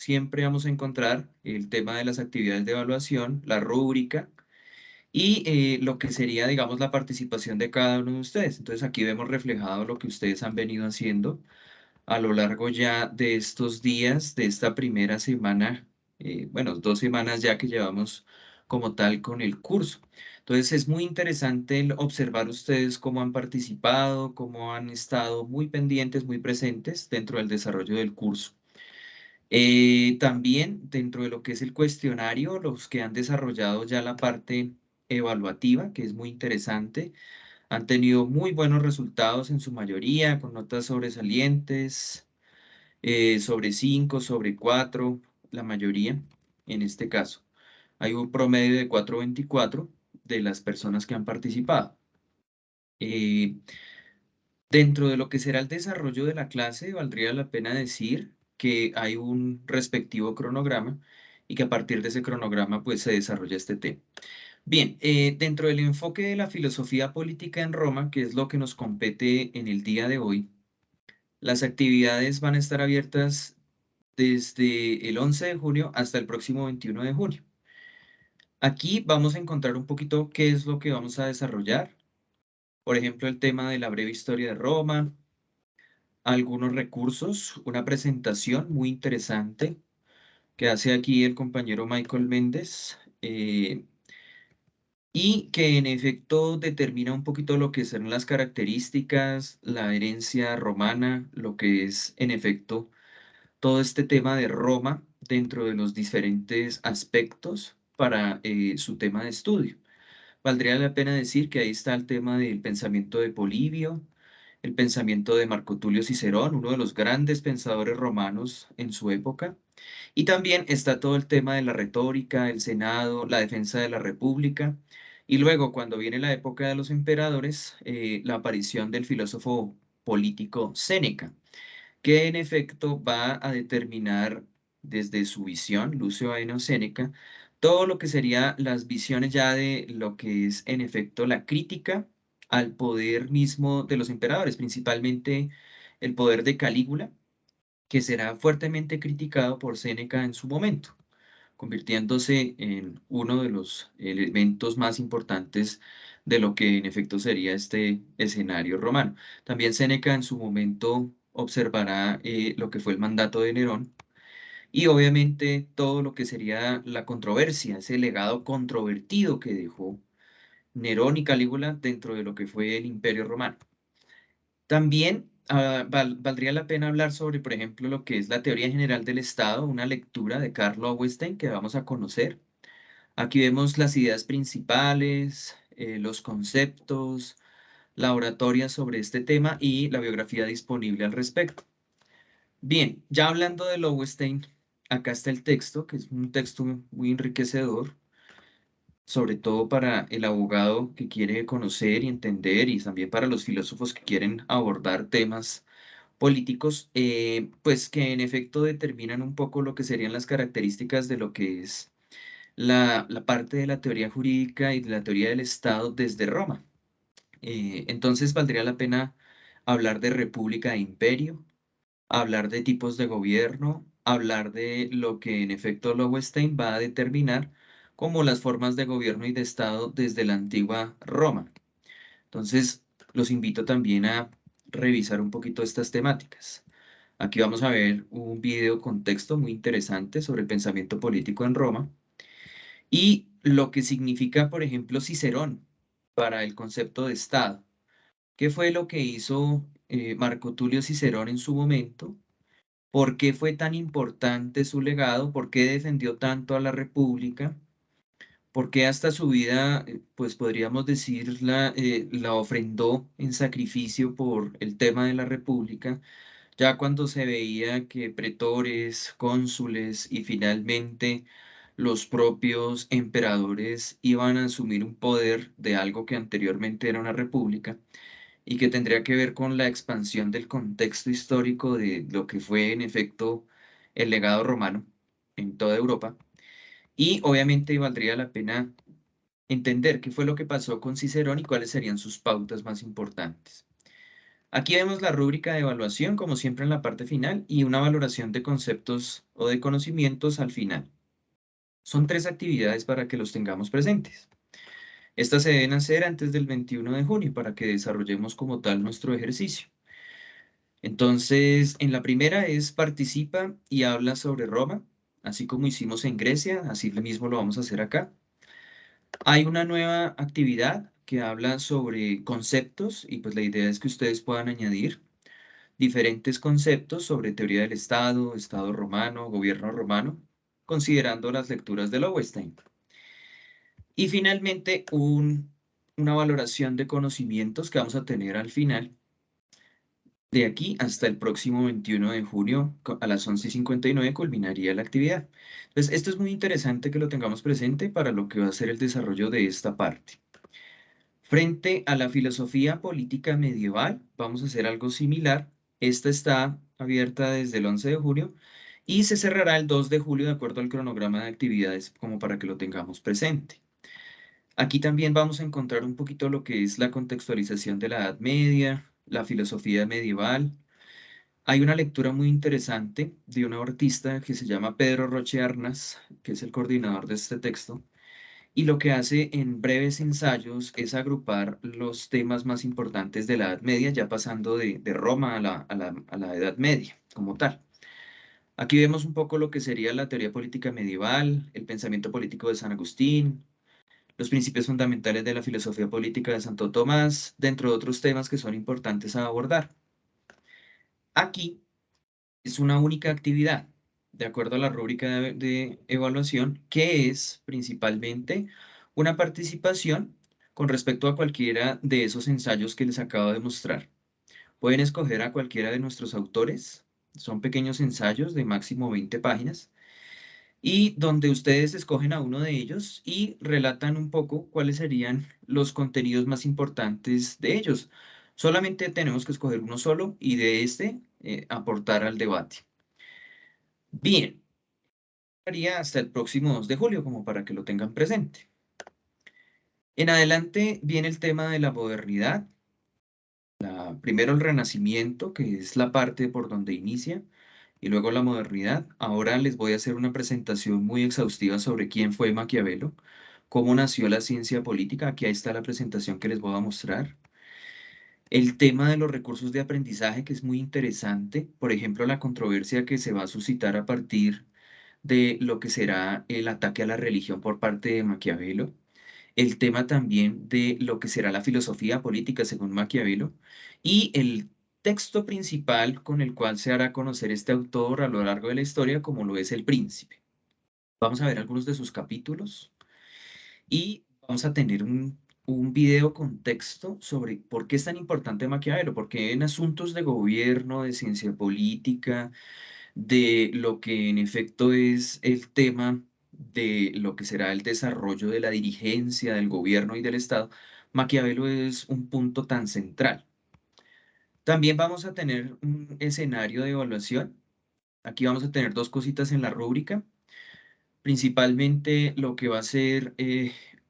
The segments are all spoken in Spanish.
siempre vamos a encontrar el tema de las actividades de evaluación, la rúbrica y lo que sería, digamos, la participación de cada uno de ustedes. Entonces aquí vemos reflejado lo que ustedes han venido haciendo a lo largo ya de estos días, de esta primera semana, bueno, 2 semanas ya que llevamos como tal con el curso. Entonces es muy interesante el observar ustedes cómo han participado, cómo han estado muy pendientes, muy presentes dentro del desarrollo del curso. También dentro de lo que es el cuestionario, los que han desarrollado ya la parte evaluativa, que es muy interesante, han tenido muy buenos resultados en su mayoría, con notas sobresalientes, sobre 5, sobre 4, la mayoría en este caso. Hay un promedio de 4,24 de las personas que han participado. Eh, Dentro de lo que será el desarrollo de la clase, valdría la pena decir que hay un respectivo cronograma y que a partir de ese cronograma pues se desarrolla este tema. Bien, dentro del enfoque de la filosofía política en Roma, que es lo que nos compete en el día de hoy, las actividades van a estar abiertas desde el 11 de junio hasta el próximo 21 de junio. Aquí vamos a encontrar un poquito qué es lo que vamos a desarrollar. Por ejemplo, el tema de la breve historia de Roma, algunos recursos, una presentación muy interesante que hace aquí el compañero Michael Méndez y que en efecto determina un poquito lo que son las características, la herencia romana, lo que es en efecto todo este tema de Roma dentro de los diferentes aspectos para su tema de estudio. Valdría la pena decir que ahí está el tema del pensamiento de Polibio, el pensamiento de Marco Tulio Cicerón, uno de los grandes pensadores romanos en su época, y también está todo el tema de la retórica, el Senado, la defensa de la República, y luego cuando viene la época de los emperadores, la aparición del filósofo político Séneca, que en efecto va a determinar desde su visión, Lucio Aenio Séneca, todo lo que sería las visiones ya de lo que es en efecto la crítica al poder mismo de los emperadores, principalmente el poder de Calígula, que será fuertemente criticado por Séneca en su momento, convirtiéndose en uno de los elementos más importantes de lo que en efecto sería este escenario romano. También Séneca en su momento observará lo que fue el mandato de Nerón y obviamente todo lo que sería la controversia, ese legado controvertido que dejó Nerón y Calígula dentro de lo que fue el Imperio Romano. También valdría la pena hablar sobre, por ejemplo, lo que es la teoría general del Estado, una lectura de Karl Lowenstein que vamos a conocer. Aquí vemos las ideas principales, los conceptos, la oratoria sobre este tema y la biografía disponible al respecto. Bien, ya hablando de Lowenstein, acá está el texto, que es un texto muy enriquecedor, sobre todo para el abogado que quiere conocer y entender y también para los filósofos que quieren abordar temas políticos, pues que en efecto determinan un poco lo que serían las características de lo que es la parte de la teoría jurídica y de la teoría del Estado desde Roma. Entonces valdría la pena hablar de república e imperio, hablar de tipos de gobierno, hablar de lo que en efecto Lowenstein va a determinar como las formas de gobierno y de Estado desde la antigua Roma. Entonces, los invito también a revisar un poquito estas temáticas. Aquí vamos a ver un video con texto muy interesante sobre el pensamiento político en Roma y lo que significa, por ejemplo, Cicerón para el concepto de Estado. ¿Qué fue lo que hizo Marco Tulio Cicerón en su momento? ¿Por qué fue tan importante su legado? ¿Por qué defendió tanto a la República? ¿Por qué hasta su vida, pues podríamos decir, la ofrendó en sacrificio por el tema de la República? Ya cuando se veía que pretores, cónsules y finalmente los propios emperadores iban a asumir un poder de algo que anteriormente era una república y que tendría que ver con la expansión del contexto histórico de lo que fue en efecto el legado romano en toda Europa. Y obviamente valdría la pena entender qué fue lo que pasó con Cicerón y cuáles serían sus pautas más importantes. Aquí vemos la rúbrica de evaluación, como siempre en la parte final, y una valoración de conceptos o de conocimientos al final. Son tres actividades para que los tengamos presentes. Estas se deben hacer antes del 21 de junio para que desarrollemos como tal nuestro ejercicio. Entonces, en la primera es participa y habla sobre Roma, así como hicimos en Grecia, así mismo lo vamos a hacer acá. Hay una nueva actividad que habla sobre conceptos y pues la idea es que ustedes puedan añadir diferentes conceptos sobre teoría del Estado, Estado romano, gobierno romano, considerando las lecturas de Lowenstein. Y finalmente, una valoración de conocimientos que vamos a tener al final, de aquí hasta el próximo 21 de junio a las 11:59 culminaría la actividad. Entonces, esto es muy interesante que lo tengamos presente para lo que va a ser el desarrollo de esta parte. Frente a la filosofía política medieval, vamos a hacer algo similar. Esta está abierta desde el 11 de junio y se cerrará el 2 de julio de acuerdo al cronograma de actividades, como para que lo tengamos presente. Aquí también vamos a encontrar un poquito lo que es la contextualización de la Edad Media, la filosofía medieval. Hay una lectura muy interesante de un artista que se llama Pedro Roche Arnas, que es el coordinador de este texto, y lo que hace en breves ensayos es agrupar los temas más importantes de la Edad Media, ya pasando de Roma a la Edad Media como tal. Aquí vemos un poco lo que sería la teoría política medieval, el pensamiento político de San Agustín, los principios fundamentales de la filosofía política de Santo Tomás, dentro de otros temas que son importantes a abordar. Aquí es una única actividad, de acuerdo a la rúbrica de evaluación, que es principalmente una participación con respecto a cualquiera de esos ensayos que les acabo de mostrar. Pueden escoger a cualquiera de nuestros autores, son pequeños ensayos de máximo 20 páginas, y donde ustedes escogen a uno de ellos y relatan un poco cuáles serían los contenidos más importantes de ellos. Solamente tenemos que escoger uno solo y de este aportar al debate. Bien, haría hasta el próximo 2 de julio, como para que lo tengan presente. En adelante viene el tema de la modernidad. Primero el Renacimiento, que es la parte por donde inicia, y luego la modernidad. Ahora les voy a hacer una presentación muy exhaustiva sobre quién fue Maquiavelo, cómo nació la ciencia política. Aquí está la presentación que les voy a mostrar. El tema de los recursos de aprendizaje, que es muy interesante. Por ejemplo, la controversia que se va a suscitar a partir de lo que será el ataque a la religión por parte de Maquiavelo, el tema también de lo que será la filosofía política según Maquiavelo y el texto principal con el cual se hará conocer este autor a lo largo de la historia, como lo es El Príncipe. Vamos a ver algunos de sus capítulos y vamos a tener un video con texto sobre por qué es tan importante Maquiavelo, porque en asuntos de gobierno, de ciencia política, de lo que en efecto es el tema de lo que será el desarrollo de la dirigencia del gobierno y del Estado, Maquiavelo es un punto tan central. También vamos a tener un escenario de evaluación. Aquí vamos a tener dos cositas en la rúbrica, principalmente lo que va a ser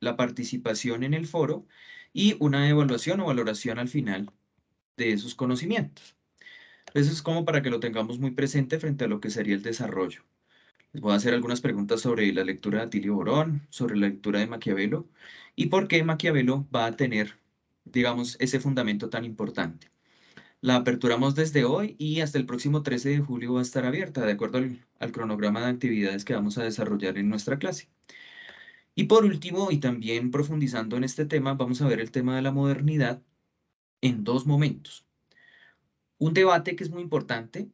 la participación en el foro y una evaluación o valoración al final de esos conocimientos. Eso es como para que lo tengamos muy presente frente a lo que sería el desarrollo. Les voy a hacer algunas preguntas sobre la lectura de Atilio Borón, sobre la lectura de Maquiavelo y por qué Maquiavelo va a tener, digamos, ese fundamento tan importante. La aperturamos desde hoy y hasta el próximo 13 de julio va a estar abierta, de acuerdo al cronograma de actividades que vamos a desarrollar en nuestra clase. Y por último, y también profundizando en este tema, vamos a ver el tema de la modernidad en dos momentos. Un debate que es muy importante,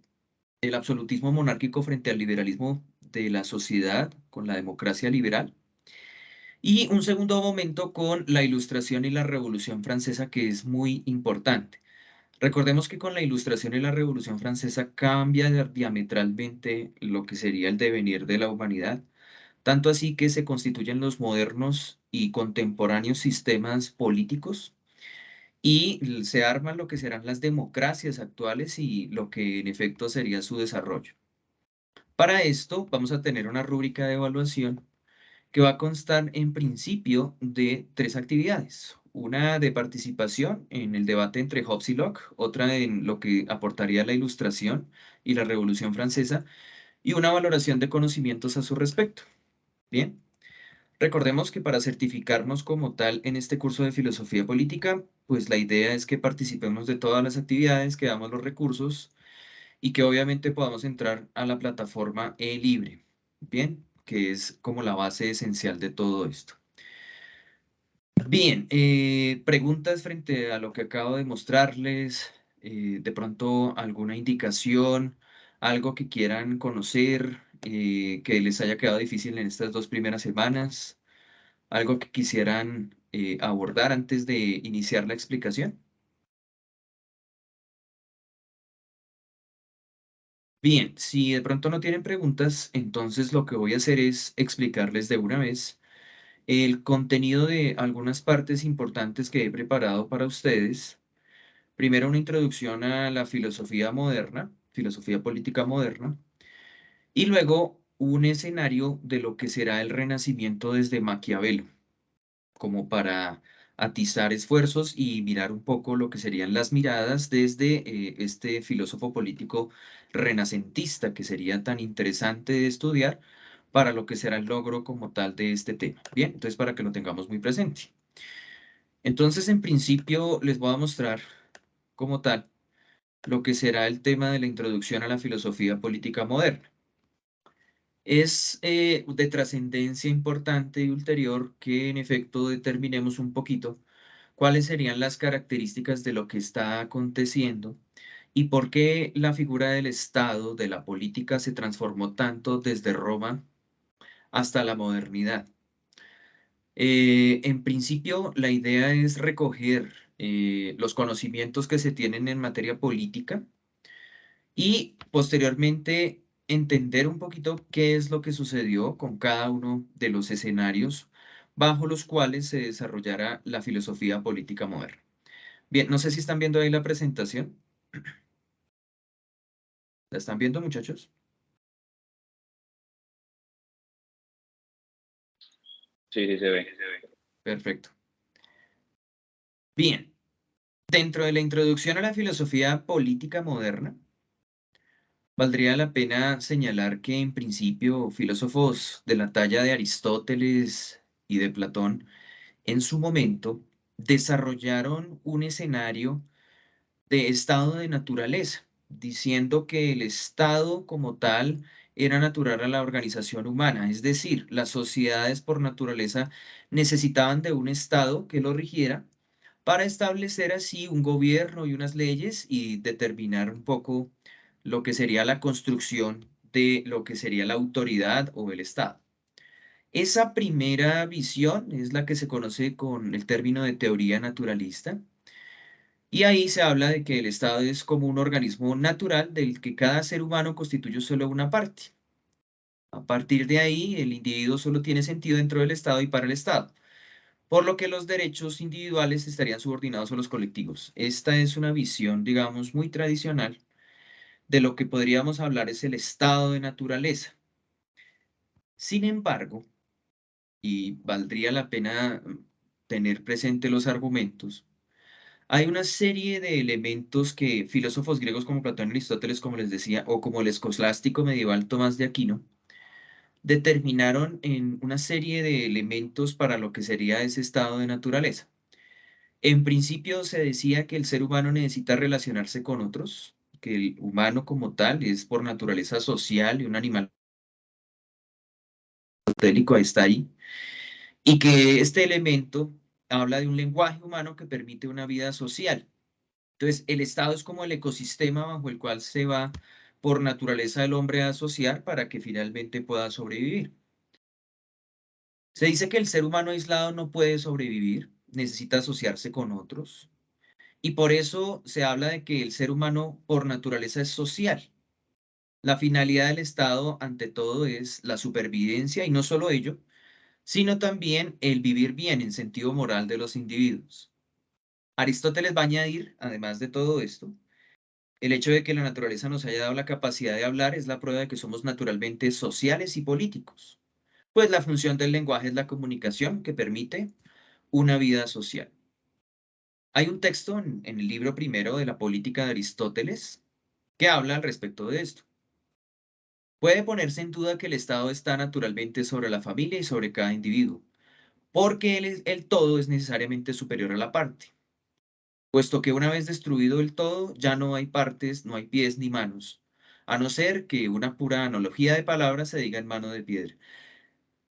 el absolutismo monárquico frente al liberalismo de la sociedad con la democracia liberal. Y un segundo momento con la Ilustración y la Revolución Francesa, que es muy importante. Recordemos que con la Ilustración y la Revolución Francesa cambia diametralmente lo que sería el devenir de la humanidad, tanto así que se constituyen los modernos y contemporáneos sistemas políticos y se arman lo que serán las democracias actuales y lo que en efecto sería su desarrollo. Para esto vamos a tener una rúbrica de evaluación que va a constar en principio de tres actividades. una de participación en el debate entre Hobbes y Locke, otra en lo que aportaría la Ilustración y la Revolución Francesa, y una valoración de conocimientos a su respecto. Bien, recordemos que para certificarnos como tal en este curso de filosofía política, pues la idea es que participemos de todas las actividades, que damos los recursos y que obviamente podamos entrar a la plataforma e-libre, bien, que es como la base esencial de todo esto. Bien, preguntas frente a lo que acabo de mostrarles, de pronto alguna indicación, algo que quieran conocer, que les haya quedado difícil en estas 2 primeras semanas, algo que quisieran abordar antes de iniciar la explicación. Bien, si de pronto no tienen preguntas, entonces lo que voy a hacer es explicarles de una vez el contenido de algunas partes importantes que he preparado para ustedes. Primero, una introducción a la filosofía moderna, filosofía política moderna, y luego un escenario de lo que será el Renacimiento desde Maquiavelo, como para atizar esfuerzos y mirar un poco lo que serían las miradas desde este filósofo político renacentista, que sería tan interesante de estudiar para lo que será el logro como tal de este tema. Bien, entonces para que lo tengamos muy presente. Entonces, en principio, les voy a mostrar como tal lo que será el tema de la introducción a la filosofía política moderna. Es de trascendencia importante y ulterior que en efecto determinemos un poquito cuáles serían las características de lo que está aconteciendo y por qué la figura del Estado, de la política, se transformó tanto desde Roma hasta la modernidad. En principio, la idea es recoger los conocimientos que se tienen en materia política y posteriormente entender un poquito qué es lo que sucedió con cada uno de los escenarios bajo los cuales se desarrollará la filosofía política moderna. Bien, no sé si están viendo ahí la presentación. ¿La están viendo, muchachos? Sí, sí se ve. Perfecto. Bien, dentro de la introducción a la filosofía política moderna, valdría la pena señalar que en principio filósofos de la talla de Aristóteles y de Platón en su momento desarrollaron un escenario de estado de naturaleza, diciendo que el estado como tal era natural a la organización humana, es decir, las sociedades por naturaleza necesitaban de un estado que lo rigiera para establecer así un gobierno y unas leyes y determinar un poco lo que sería la construcción de lo que sería la autoridad o el Estado. Esa primera visión es la que se conoce con el término de teoría naturalista, y ahí se habla de que el Estado es como un organismo natural del que cada ser humano constituye solo una parte. A partir de ahí, el individuo solo tiene sentido dentro del Estado y para el Estado, por lo que los derechos individuales estarían subordinados a los colectivos. Esta es una visión, digamos, muy tradicional de lo que podríamos hablar es el estado de naturaleza. Sin embargo, y valdría la pena tener presente los argumentos, hay una serie de elementos que filósofos griegos como Platón y Aristóteles, como les decía, o como el escolástico medieval Tomás de Aquino, determinaron en una serie de elementos para lo que sería ese estado de naturaleza. En principio se decía que el ser humano necesita relacionarse con otros, que el humano como tal es por naturaleza social y un animal aristotélico está ahí, y que este elemento habla de un lenguaje humano que permite una vida social. Entonces, el Estado es como el ecosistema bajo el cual se va por naturaleza el hombre a asociar para que finalmente pueda sobrevivir. Se dice que el ser humano aislado no puede sobrevivir, necesita asociarse con otros, y por eso se habla de que el ser humano por naturaleza es social. La finalidad del Estado, ante todo, es la supervivencia y no solo ello, sino también el vivir bien en sentido moral de los individuos. Aristóteles va a añadir, además de todo esto, el hecho de que la naturaleza nos haya dado la capacidad de hablar es la prueba de que somos naturalmente sociales y políticos, pues la función del lenguaje es la comunicación que permite una vida social. Hay un texto en el libro primero de la Política de Aristóteles que habla al respecto de esto. Puede ponerse en duda que el Estado está naturalmente sobre la familia y sobre cada individuo, porque el todo es necesariamente superior a la parte, puesto que una vez destruido el todo, ya no hay partes, no hay pies ni manos, a no ser que una pura analogía de palabras se diga en mano de piedra.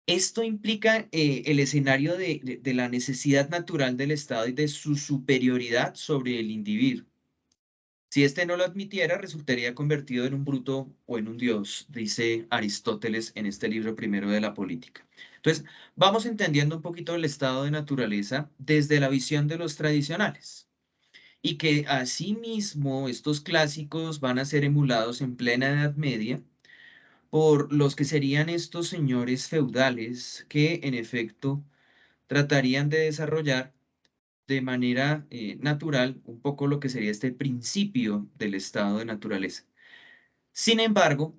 Esto implica el escenario de la necesidad natural del Estado y de su superioridad sobre el individuo. Si éste no lo admitiera, resultaría convertido en un bruto o en un dios, dice Aristóteles en este libro primero de la política. Entonces, vamos entendiendo un poquito el estado de naturaleza desde la visión de los tradicionales y que asimismo estos clásicos van a ser emulados en plena Edad Media por los que serían estos señores feudales que en efecto tratarían de desarrollar de manera natural un poco lo que sería este principio del estado de naturaleza. Sin embargo,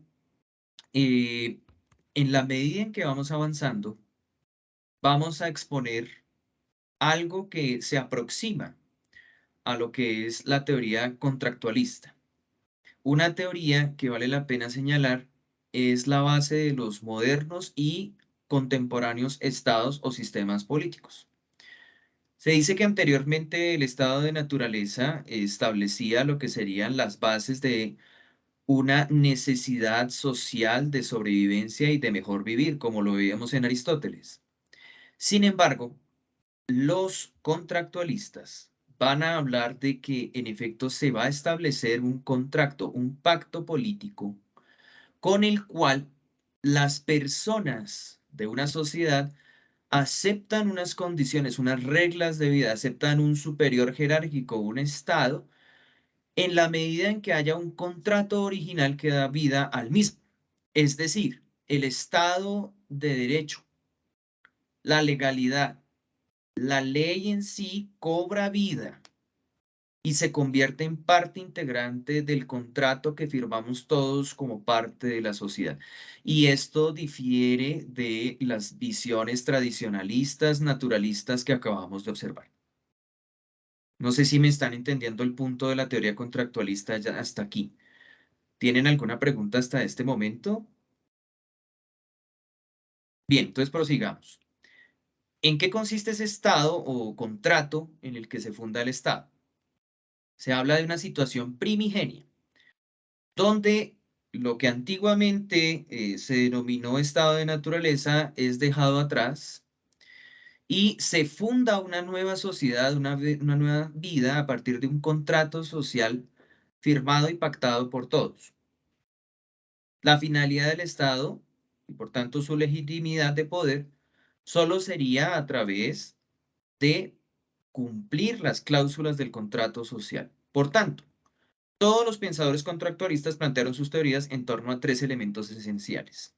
eh, en la medida en que vamos avanzando, vamos a exponer algo que se aproxima a lo que es la teoría contractualista. Una teoría que vale la pena señalar es la base de los modernos y contemporáneos estados o sistemas políticos. Se dice que anteriormente el estado de naturaleza establecía lo que serían las bases de una necesidad social de sobrevivencia y de mejor vivir, como lo veíamos en Aristóteles. Sin embargo, los contractualistas van a hablar de que en efecto se va a establecer un contrato, un pacto político, con el cual las personas de una sociedad aceptan unas condiciones, unas reglas de vida, aceptan un superior jerárquico, un Estado, en la medida en que haya un contrato original que da vida al mismo. Es decir, el Estado de Derecho, la legalidad, la ley en sí cobra vida y se convierte en parte integrante del contrato que firmamos todos como parte de la sociedad. Y esto difiere de las visiones tradicionalistas, naturalistas que acabamos de observar. No sé si me están entendiendo el punto de la teoría contractualista ya hasta aquí. ¿Tienen alguna pregunta hasta este momento? Bien, entonces prosigamos. ¿En qué consiste ese estado o contrato en el que se funda el Estado? Se habla de una situación primigenia, donde lo que antiguamente se denominó estado de naturaleza es dejado atrás y se funda una nueva sociedad, una nueva vida a partir de un contrato social firmado y pactado por todos. La finalidad del Estado, y por tanto su legitimidad de poder, solo sería a través de cumplir las cláusulas del contrato social. Por tanto, todos los pensadores contractualistas plantearon sus teorías en torno a tres elementos esenciales.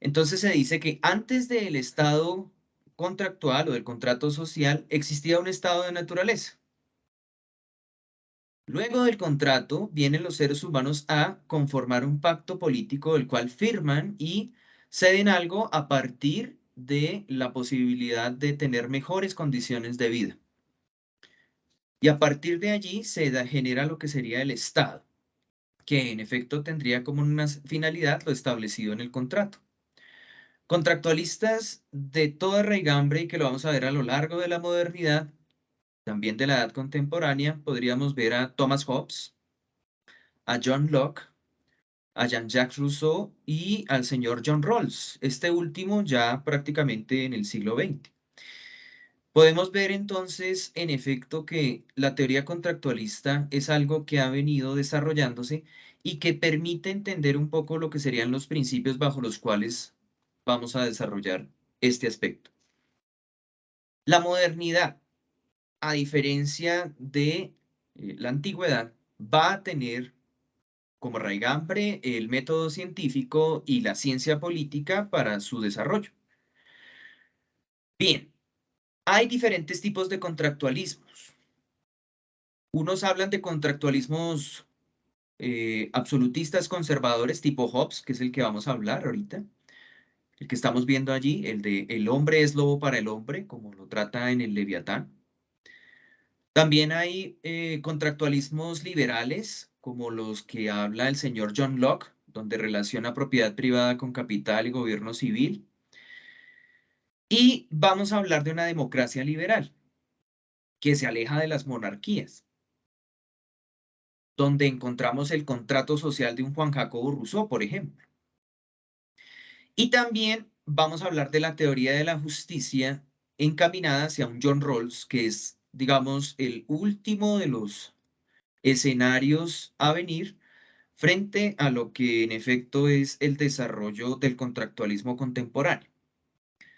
Entonces se dice que antes del estado contractual o del contrato social existía un estado de naturaleza. Luego del contrato vienen los seres humanos a conformar un pacto político del cual firman y ceden algo a partir de la posibilidad de tener mejores condiciones de vida. Y a partir de allí genera lo que sería el Estado, que en efecto tendría como una finalidad lo establecido en el contrato. Contractualistas de toda raigambre y que lo vamos a ver a lo largo de la modernidad, también de la edad contemporánea, podríamos ver a Thomas Hobbes, a John Locke, a Jean-Jacques Rousseau y al señor John Rawls, este último ya prácticamente en el siglo XX. Podemos ver entonces, en efecto, que la teoría contractualista es algo que ha venido desarrollándose y que permite entender un poco lo que serían los principios bajo los cuales vamos a desarrollar este aspecto. La modernidad, a diferencia de la antigüedad, va a tener como raigambre el método científico y la ciencia política para su desarrollo. Bien, hay diferentes tipos de contractualismos. Unos hablan de contractualismos absolutistas conservadores tipo Hobbes, que es el que vamos a hablar ahorita, el que estamos viendo allí, el de el hombre es lobo para el hombre, como lo trata en el Leviatán. También hay contractualismos liberales, como los que habla el señor John Locke, donde relaciona propiedad privada con capital y gobierno civil. Y vamos a hablar de una democracia liberal, que se aleja de las monarquías, donde encontramos el contrato social de un Juan Jacobo Rousseau, por ejemplo. Y también vamos a hablar de la teoría de la justicia encaminada hacia un John Rawls, que es, digamos, el último de los escenarios a venir frente a lo que en efecto es el desarrollo del contractualismo contemporáneo.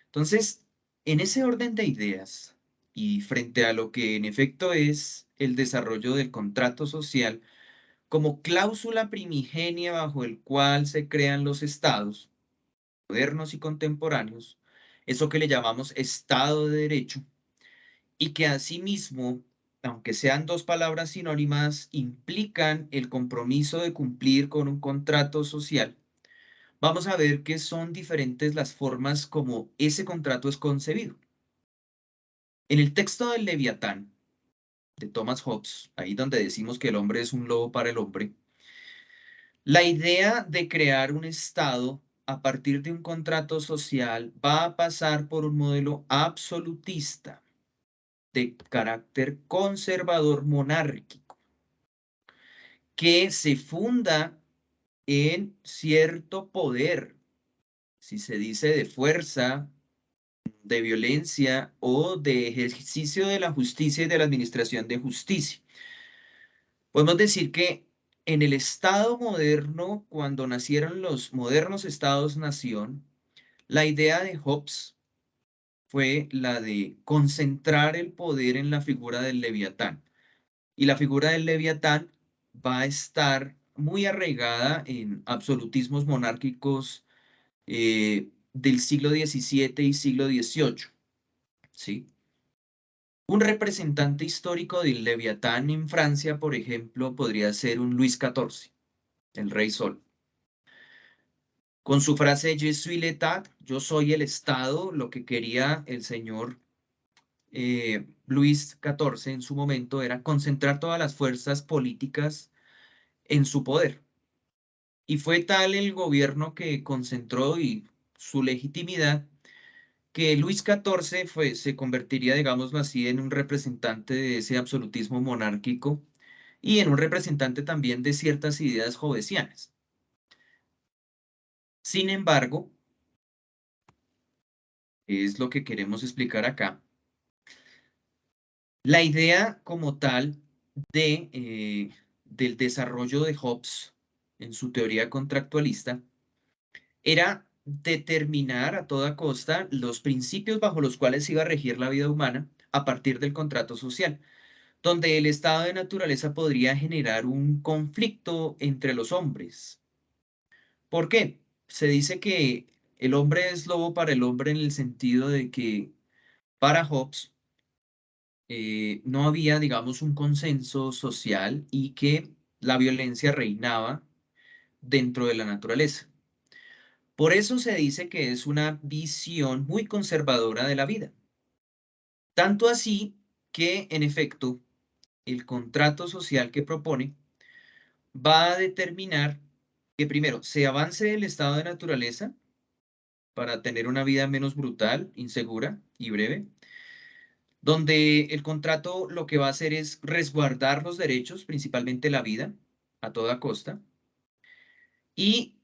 Entonces, en ese orden de ideas y frente a lo que en efecto es el desarrollo del contrato social como cláusula primigenia bajo el cual se crean los estados modernos y contemporáneos, eso que le llamamos Estado de Derecho, y que asimismo, aunque sean dos palabras sinónimas, implican el compromiso de cumplir con un contrato social. Vamos a ver que son diferentes las formas como ese contrato es concebido. En el texto del Leviatán de Thomas Hobbes, ahí donde decimos que el hombre es un lobo para el hombre, la idea de crear un Estado a partir de un contrato social va a pasar por un modelo absolutista de carácter conservador monárquico, que se funda en cierto poder, si se dice de fuerza, de violencia o de ejercicio de la justicia y de la administración de justicia. Podemos decir que en el Estado moderno, cuando nacieron los modernos Estados-nación, la idea de Hobbes fue la de concentrar el poder en la figura del Leviatán. Y la figura del Leviatán va a estar muy arraigada en absolutismos monárquicos del siglo XVII y siglo XVIII, ¿sí? Un representante histórico del Leviatán en Francia, por ejemplo, podría ser un Luis XIV, el Rey Sol. Con su frase Je suis l'État, yo soy el Estado, lo que quería el señor Luis XIV en su momento era concentrar todas las fuerzas políticas en su poder. Y fue tal el gobierno que concentró y su legitimidad que Luis XIV se convertiría, digámoslo así, en un representante de ese absolutismo monárquico y en un representante también de ciertas ideas jovesianas. Sin embargo, es lo que queremos explicar acá, la idea como tal del desarrollo de Hobbes en su teoría contractualista era determinar a toda costa los principios bajo los cuales iba a regir la vida humana a partir del contrato social, donde el estado de naturaleza podría generar un conflicto entre los hombres. ¿Por qué? Se dice que el hombre es lobo para el hombre en el sentido de que para Hobbes no había, digamos, un consenso social y que la violencia reinaba dentro de la naturaleza. Por eso se dice que es una visión muy conservadora de la vida. Tanto así que, en efecto, el contrato social que propone va a determinar que primero se avance el estado de naturaleza para tener una vida menos brutal, insegura y breve, donde el contrato lo que va a hacer es resguardar los derechos, principalmente la vida, a toda costa, y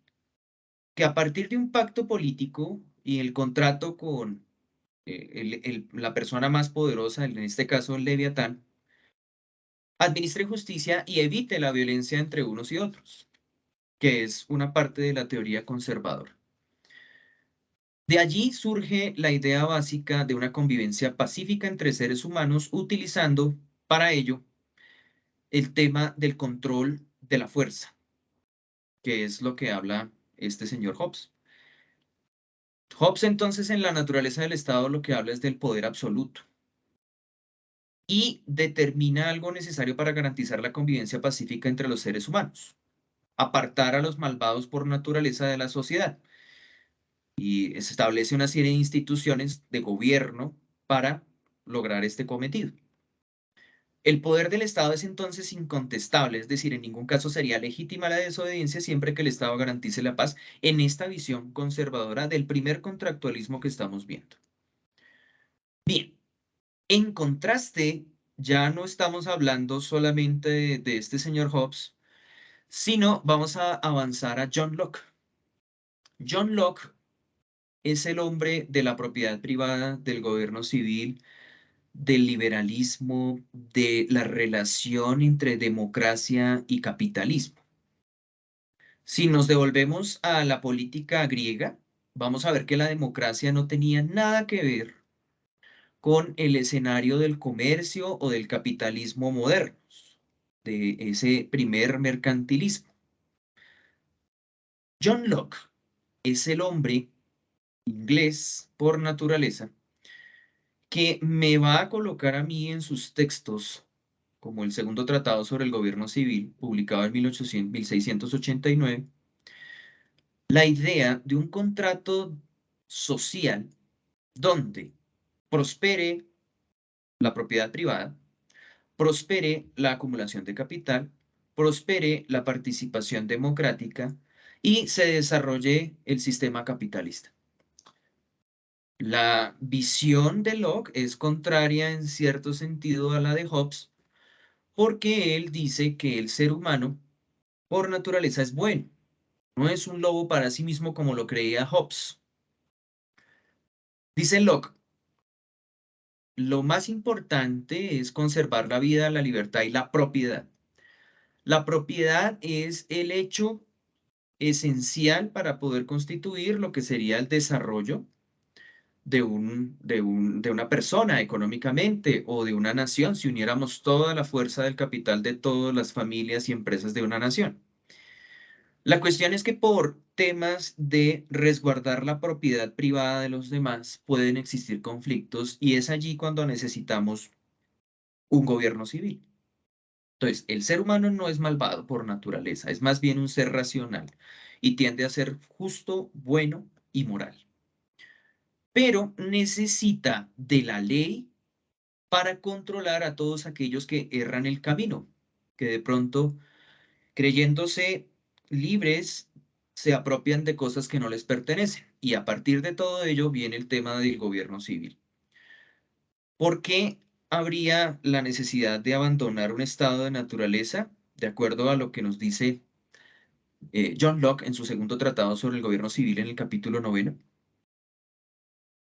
que a partir de un pacto político y el contrato con la persona más poderosa, en este caso el Leviatán, administre justicia y evite la violencia entre unos y otros, que es una parte de la teoría conservadora. De allí surge la idea básica de una convivencia pacífica entre seres humanos, utilizando para ello el tema del control de la fuerza, que es lo que habla este señor Hobbes. Hobbes entonces en la naturaleza del Estado lo que habla es del poder absoluto y determina algo necesario para garantizar la convivencia pacífica entre los seres humanos, apartar a los malvados por naturaleza de la sociedad y se establece una serie de instituciones de gobierno para lograr este cometido. El poder del Estado es entonces incontestable, es decir, en ningún caso sería legítima la desobediencia siempre que el Estado garantice la paz en esta visión conservadora del primer contractualismo que estamos viendo. Bien, en contraste, ya no estamos hablando solamente de este señor Hobbes, sino vamos a avanzar a John Locke. John Locke es el hombre de la propiedad privada, del gobierno civil, del liberalismo, de la relación entre democracia y capitalismo. Si nos devolvemos a la política griega, vamos a ver que la democracia no tenía nada que ver con el escenario del comercio o del capitalismo modernos, de ese primer mercantilismo. John Locke es el hombre inglés por naturaleza que me va a colocar a mí en sus textos como el segundo tratado sobre el gobierno civil, publicado en 1689, la idea de un contrato social donde prospere la propiedad privada, prospere la acumulación de capital, prospere la participación democrática y se desarrolle el sistema capitalista. La visión de Locke es contraria en cierto sentido a la de Hobbes, porque él dice que el ser humano por naturaleza es bueno, no es un lobo para sí mismo como lo creía Hobbes. Dice Locke, lo más importante es conservar la vida, la libertad y la propiedad. La propiedad es el hecho esencial para poder constituir lo que sería el desarrollo de una persona económicamente o de una nación si uniéramos toda la fuerza del capital de todas las familias y empresas de una nación. La cuestión es que por temas de resguardar la propiedad privada de los demás pueden existir conflictos y es allí cuando necesitamos un gobierno civil. Entonces, el ser humano no es malvado por naturaleza, es más bien un ser racional y tiende a ser justo, bueno y moral. Pero necesita de la ley para controlar a todos aquellos que erran el camino, que de pronto, creyéndose libres, se apropian de cosas que no les pertenecen. Y a partir de todo ello viene el tema del gobierno civil. ¿Por qué habría la necesidad de abandonar un estado de naturaleza? De acuerdo a lo que nos dice John Locke en su segundo tratado sobre el gobierno civil en el capítulo 9,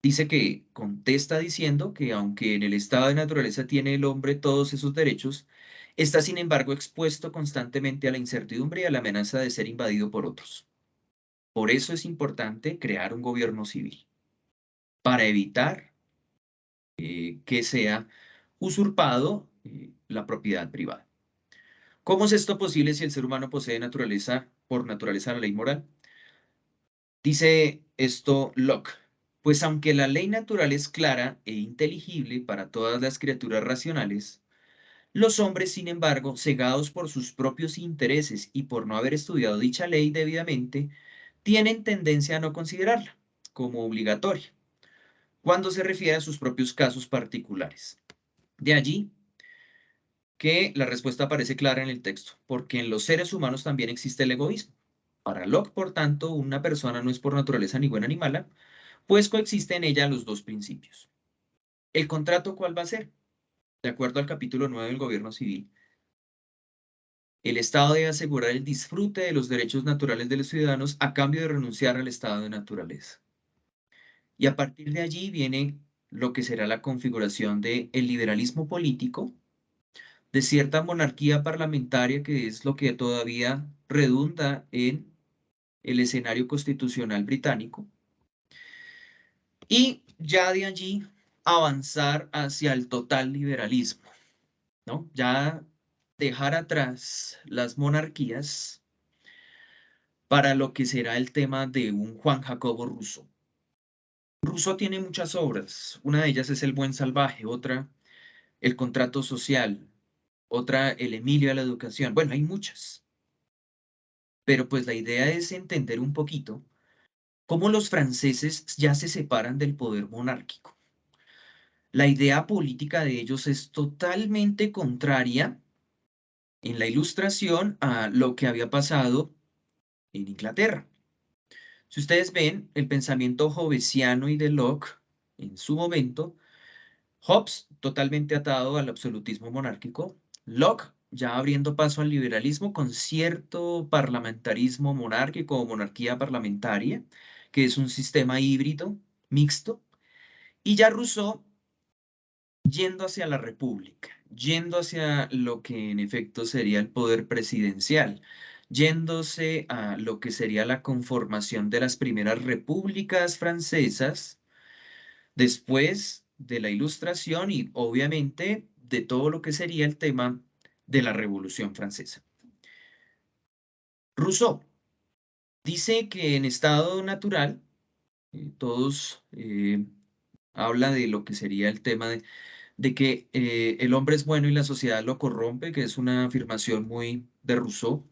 dice que contesta diciendo que aunque en el estado de naturaleza tiene el hombre todos esos derechos, está sin embargo expuesto constantemente a la incertidumbre y a la amenaza de ser invadido por otros. Por eso es importante crear un gobierno civil, para evitar que sea usurpado la propiedad privada. ¿Cómo es esto posible si el ser humano posee naturaleza, por naturaleza la ley moral? Dice esto Locke, pues aunque la ley natural es clara e inteligible para todas las criaturas racionales, los hombres, sin embargo, cegados por sus propios intereses y por no haber estudiado dicha ley debidamente, tienen tendencia a no considerarla como obligatoria cuando se refiere a sus propios casos particulares. De allí que la respuesta parece clara en el texto, porque en los seres humanos también existe el egoísmo. Para Locke, por tanto, una persona no es por naturaleza ni buena ni mala, pues coexisten en ella los dos principios. ¿El contrato cuál va a ser? De acuerdo al capítulo 9 del Gobierno Civil, el Estado debe asegurar el disfrute de los derechos naturales de los ciudadanos a cambio de renunciar al estado de naturaleza. Y a partir de allí viene lo que será la configuración del liberalismo político, de cierta monarquía parlamentaria, que es lo que todavía redunda en el escenario constitucional británico, y ya de allí avanzar hacia el total liberalismo, ¿no? Ya dejar atrás las monarquías para lo que será el tema de un Juan Jacobo Rousseau. Rousseau tiene muchas obras, una de ellas es El buen salvaje, otra El contrato social, otra El Emilio a la educación. Bueno, hay muchas, pero pues la idea es entender un poquito cómo los franceses ya se separan del poder monárquico. La idea política de ellos es totalmente contraria en la Ilustración a lo que había pasado en Inglaterra. Si ustedes ven el pensamiento hobbesiano y de Locke en su momento, Hobbes totalmente atado al absolutismo monárquico, Locke ya abriendo paso al liberalismo con cierto parlamentarismo monárquico o monarquía parlamentaria, que es un sistema híbrido, mixto, y ya Rousseau yendo hacia la república, yendo hacia lo que en efecto sería el poder presidencial, yéndose a lo que sería la conformación de las primeras repúblicas francesas, después de la Ilustración y obviamente de todo lo que sería el tema de la Revolución Francesa. Rousseau dice que en estado natural, todos habla de lo que sería el tema de que el hombre es bueno y la sociedad lo corrompe, que es una afirmación muy de Rousseau.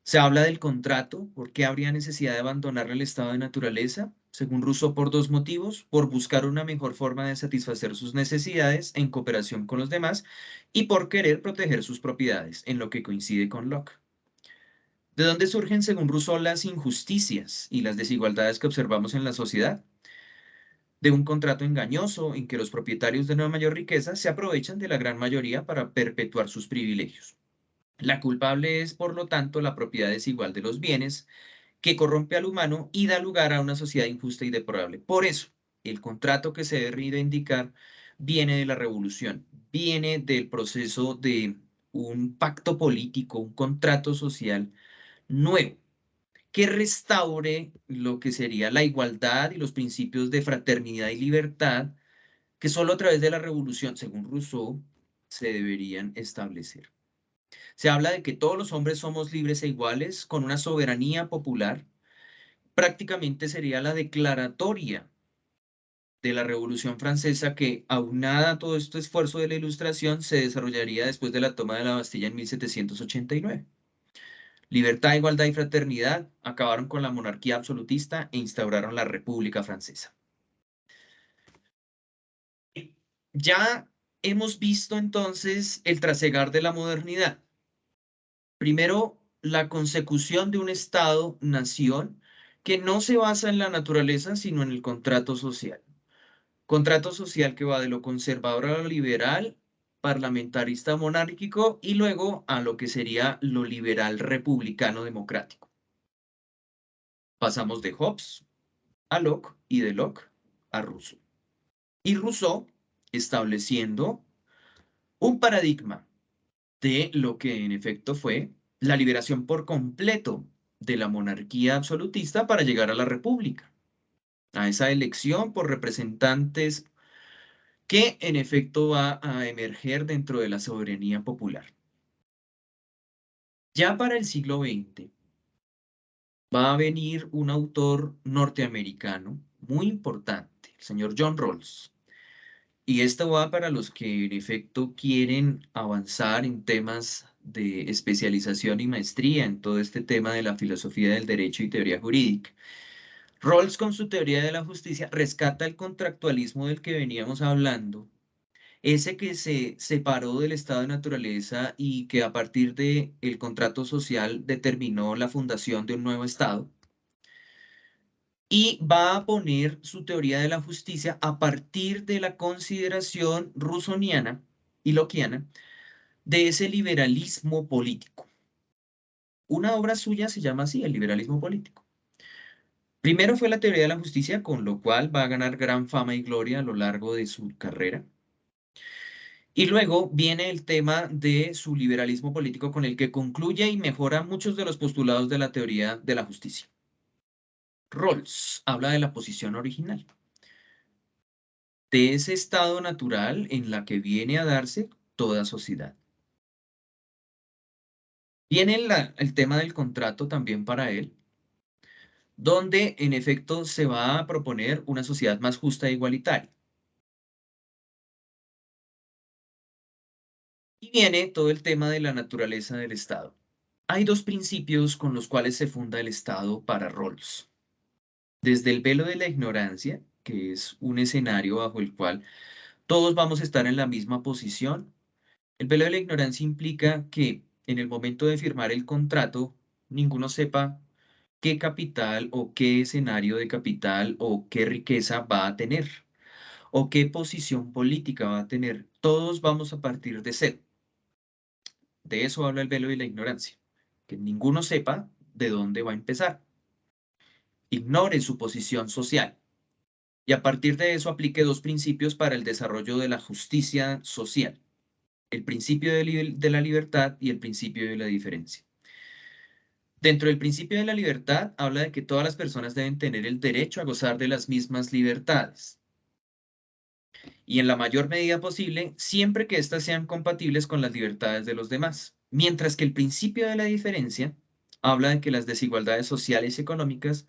Se habla del contrato, ¿por qué habría necesidad de abandonar el estado de naturaleza? Según Rousseau, por dos motivos, por buscar una mejor forma de satisfacer sus necesidades en cooperación con los demás y por querer proteger sus propiedades, en lo que coincide con Locke. ¿De dónde surgen, según Rousseau, las injusticias y las desigualdades que observamos en la sociedad? De un contrato engañoso en que los propietarios de una mayor riqueza se aprovechan de la gran mayoría para perpetuar sus privilegios. La culpable es, por lo tanto, la propiedad desigual de los bienes que corrompe al humano y da lugar a una sociedad injusta y deplorable. Por eso, el contrato que se debe indicar viene de la revolución, viene del proceso de un pacto político, un contrato social nuevo que restaure lo que sería la igualdad y los principios de fraternidad y libertad que solo a través de la revolución, según Rousseau, se deberían establecer. Se habla de que todos los hombres somos libres e iguales con una soberanía popular. Prácticamente sería la declaratoria de la Revolución Francesa que, aunada a todo este esfuerzo de la Ilustración, se desarrollaría después de la toma de la Bastilla en 1789. Libertad, igualdad y fraternidad acabaron con la monarquía absolutista e instauraron la República Francesa. Ya hemos visto entonces el trasegar de la modernidad. Primero, la consecución de un Estado-nación que no se basa en la naturaleza, sino en el contrato social. Contrato social que va de lo conservador a lo liberal, parlamentarista monárquico y luego a lo que sería lo liberal republicano democrático. Pasamos de Hobbes a Locke y de Locke a Rousseau. Y Rousseau estableciendo un paradigma de lo que en efecto fue la liberación por completo de la monarquía absolutista para llegar a la república, a esa elección por representantes que en efecto va a emerger dentro de la soberanía popular. Ya para el siglo XX va a venir un autor norteamericano muy importante, el señor John Rawls. Y esto va para los que en efecto quieren avanzar en temas de especialización y maestría en todo este tema de la filosofía del derecho y teoría jurídica. Rawls con su teoría de la justicia rescata el contractualismo del que veníamos hablando, ese que se separó del estado de naturaleza y que a partir de el contrato social determinó la fundación de un nuevo estado y va a poner su teoría de la justicia a partir de la consideración rusoniana y lockeana de ese liberalismo político. Una obra suya se llama así, el liberalismo político. Primero fue la teoría de la justicia, con lo cual va a ganar gran fama y gloria a lo largo de su carrera. Y luego viene el tema de su liberalismo político con el que concluye y mejora muchos de los postulados de la teoría de la justicia. Rawls habla de la posición original, de ese estado natural en la que viene a darse toda sociedad. Viene el tema del contrato también para él, donde en efecto se va a proponer una sociedad más justa e igualitaria. Y viene todo el tema de la naturaleza del Estado. Hay dos principios con los cuales se funda el Estado para Rawls. Desde el velo de la ignorancia, que es un escenario bajo el cual todos vamos a estar en la misma posición. El velo de la ignorancia implica que en el momento de firmar el contrato, ninguno sepa qué capital o qué escenario de capital o qué riqueza va a tener o qué posición política va a tener. Todos vamos a partir de cero. De eso habla el velo de la ignorancia, que ninguno sepa de dónde va a empezar. Ignore su posición social y a partir de eso aplique dos principios para el desarrollo de la justicia social: el principio de la libertad y el principio de la diferencia. Dentro del principio de la libertad habla de que todas las personas deben tener el derecho a gozar de las mismas libertades y en la mayor medida posible, siempre que éstas sean compatibles con las libertades de los demás. Mientras que el principio de la diferencia habla de que las desigualdades sociales y económicas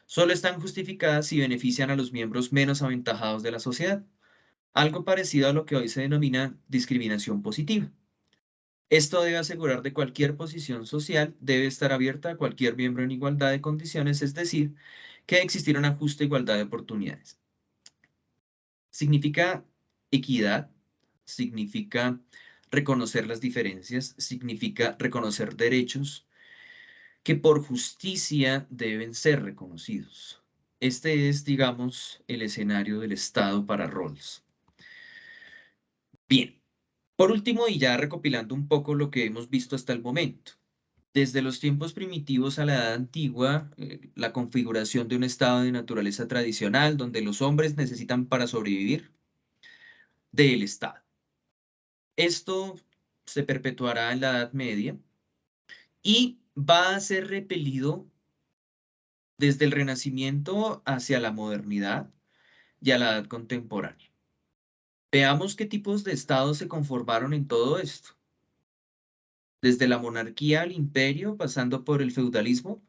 solo están justificadas si benefician a los miembros menos aventajados de la sociedad, algo parecido a lo que hoy se denomina discriminación positiva. Esto debe asegurar de cualquier posición social, debe estar abierta a cualquier miembro en igualdad de condiciones, es decir, que debe existir una justa igualdad de oportunidades. Significa equidad, significa reconocer las diferencias, significa reconocer derechos que por justicia deben ser reconocidos. Este es, digamos, el escenario del Estado para Rawls. Bien, por último, y ya recopilando un poco lo que hemos visto hasta el momento, desde los tiempos primitivos a la Edad Antigua, la configuración de un estado de naturaleza tradicional donde los hombres necesitan para sobrevivir del Estado. Esto se perpetuará en la Edad Media y va a ser repelido desde el Renacimiento hacia la modernidad y a la Edad contemporánea. Veamos qué tipos de estados se conformaron en todo esto. Desde la monarquía al imperio, pasando por el feudalismo,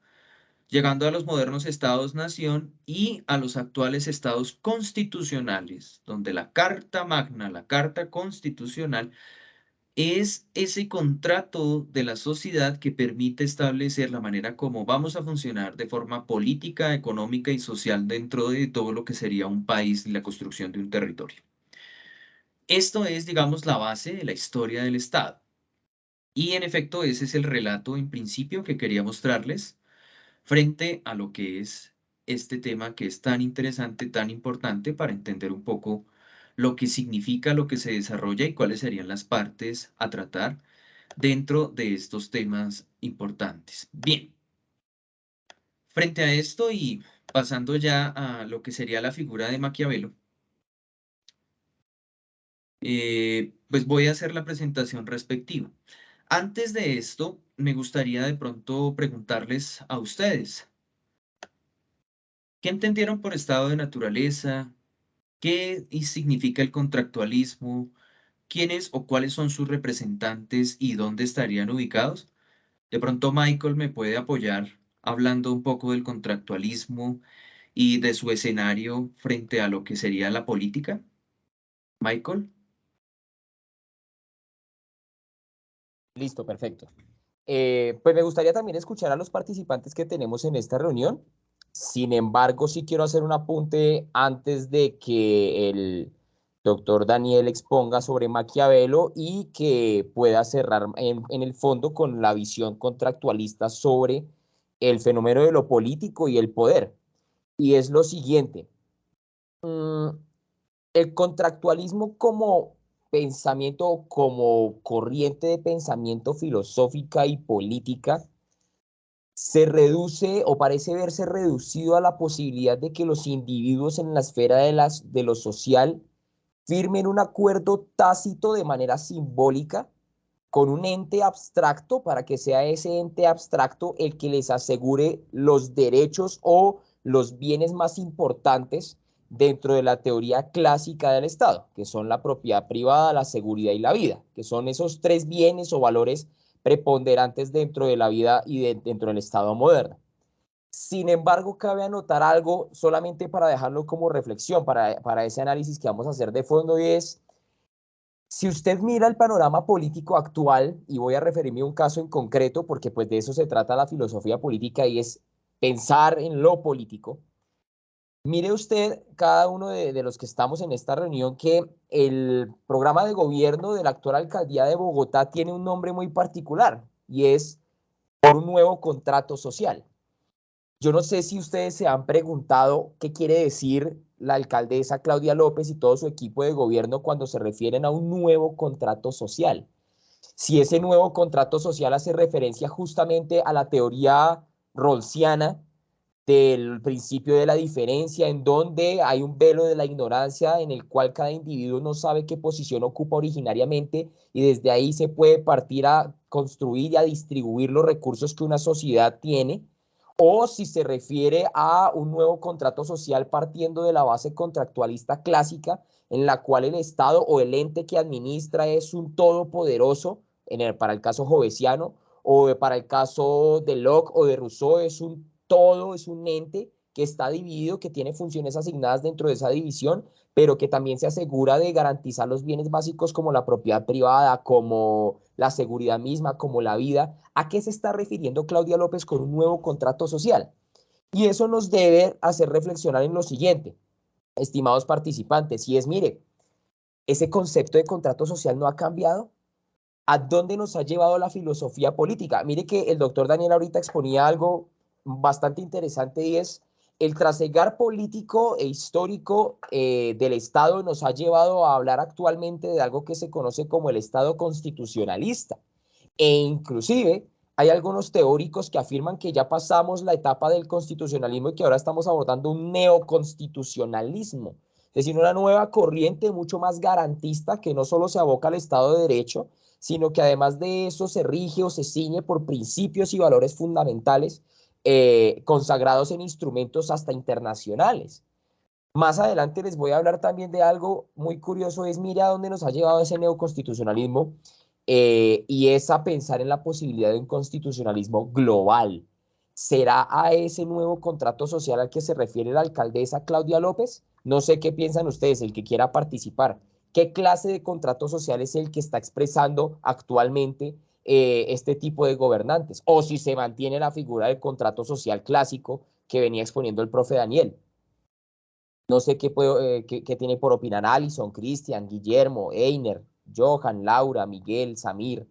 llegando a los modernos estados-nación y a los actuales estados constitucionales, donde la Carta Magna, la Carta Constitucional, es ese contrato de la sociedad que permite establecer la manera como vamos a funcionar de forma política, económica y social dentro de todo lo que sería un país y la construcción de un territorio. Esto es, digamos, la base de la historia del Estado. Y en efecto, ese es el relato en principio que quería mostrarles frente a lo que es este tema que es tan interesante, tan importante para entender un poco lo que significa, lo que se desarrolla y cuáles serían las partes a tratar dentro de estos temas importantes. Bien, frente a esto y pasando ya a lo que sería la figura de Maquiavelo, pues voy a hacer la presentación respectiva. Antes de esto, me gustaría de pronto preguntarles a ustedes, ¿qué entendieron por estado de naturaleza? ¿Qué significa el contractualismo? ¿Quiénes o cuáles son sus representantes y dónde estarían ubicados? De pronto Michael me puede apoyar hablando un poco del contractualismo y de su escenario frente a lo que sería la política. Michael. Listo, perfecto. Pues me gustaría también escuchar a los participantes que tenemos en esta reunión. Sin embargo, sí quiero hacer un apunte antes de que el doctor Daniel exponga sobre Maquiavelo y que pueda cerrar en el fondo con la visión contractualista sobre el fenómeno de lo político y el poder. Y es lo siguiente. Mm, el contractualismo como pensamiento, como corriente de pensamiento filosófica y política, se reduce o parece verse reducido a la posibilidad de que los individuos en la esfera de lo social firmen un acuerdo tácito de manera simbólica con un ente abstracto para que sea ese ente abstracto el que les asegure los derechos o los bienes más importantes dentro de la teoría clásica del Estado, que son la propiedad privada, la seguridad y la vida, que son esos tres bienes o valores preponderantes dentro de la vida y dentro del Estado moderno. Sin embargo, cabe anotar algo solamente para dejarlo como reflexión para ese análisis que vamos a hacer de fondo y es, si usted mira el panorama político actual, y voy a referirme a un caso en concreto porque pues de eso se trata la filosofía política y es pensar en lo político, Mire usted, cada uno de los que estamos en esta reunión, que el programa de gobierno de la actual alcaldía de Bogotá tiene un nombre muy particular y es por un nuevo contrato social. Yo no sé si ustedes se han preguntado qué quiere decir la alcaldesa Claudia López y todo su equipo de gobierno cuando se refieren a un nuevo contrato social. Si ese nuevo contrato social hace referencia justamente a la teoría rawlsiana del principio de la diferencia, en donde hay un velo de la ignorancia en el cual cada individuo no sabe qué posición ocupa originariamente y desde ahí se puede partir a construir y a distribuir los recursos que una sociedad tiene, o si se refiere a un nuevo contrato social partiendo de la base contractualista clásica en la cual el Estado o el ente que administra es un todopoderoso, para el caso jovesiano, o para el caso de Locke o de Rousseau es un todo, es un ente que está dividido, que tiene funciones asignadas dentro de esa división, pero que también se asegura de garantizar los bienes básicos como la propiedad privada, como la seguridad misma, como la vida. ¿A qué se está refiriendo Claudia López con un nuevo contrato social? Y eso nos debe hacer reflexionar en lo siguiente, estimados participantes, y es, mire, ese concepto de contrato social no ha cambiado. ¿A dónde nos ha llevado la filosofía política? Mire que el doctor Daniel ahorita exponía algo bastante interesante y es el trasegar político e histórico del Estado nos ha llevado a hablar actualmente de algo que se conoce como el Estado constitucionalista. E inclusive hay algunos teóricos que afirman que ya pasamos la etapa del constitucionalismo y que ahora estamos abordando un neoconstitucionalismo, es decir, una nueva corriente mucho más garantista que no solo se aboca al Estado de Derecho, sino que además de eso se rige o se ciñe por principios y valores fundamentales consagrados en instrumentos hasta internacionales. Más adelante les voy a hablar también de algo muy curioso, es mira dónde nos ha llevado ese neoconstitucionalismo y es a pensar en la posibilidad de un constitucionalismo global. ¿Será a ese nuevo contrato social al que se refiere la alcaldesa Claudia López? No sé qué piensan ustedes, el que quiera participar. ¿Qué clase de contrato social es el que está expresando actualmente este tipo de gobernantes? O si se mantiene la figura del contrato social clásico que venía exponiendo el profe Daniel. No sé qué tiene por opinar Alison, Cristian, Guillermo, Einer, Johan, Laura, Miguel, Samir.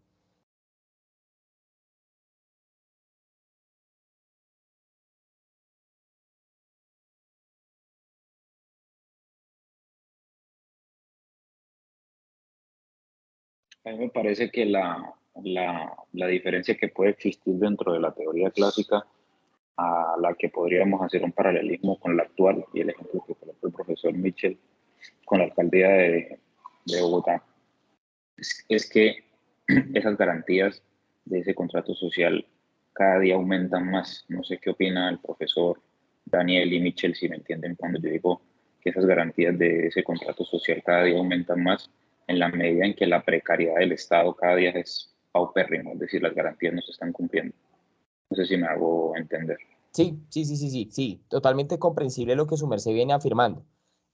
A mí me parece que la diferencia que puede existir dentro de la teoría clásica a la que podríamos hacer un paralelismo con la actual y el ejemplo que colocó el profesor Mitchell con la alcaldía de Bogotá es que esas garantías de ese contrato social cada día aumentan más. No sé qué opina el profesor Daniel y Mitchell, si me entienden cuando yo digo que esas garantías de ese contrato social cada día aumentan más en la medida en que la precariedad del Estado cada día es paupérrimo, es decir, las garantías no se están cumpliendo. No sé si me hago entender. Sí, totalmente comprensible lo que su merced viene afirmando.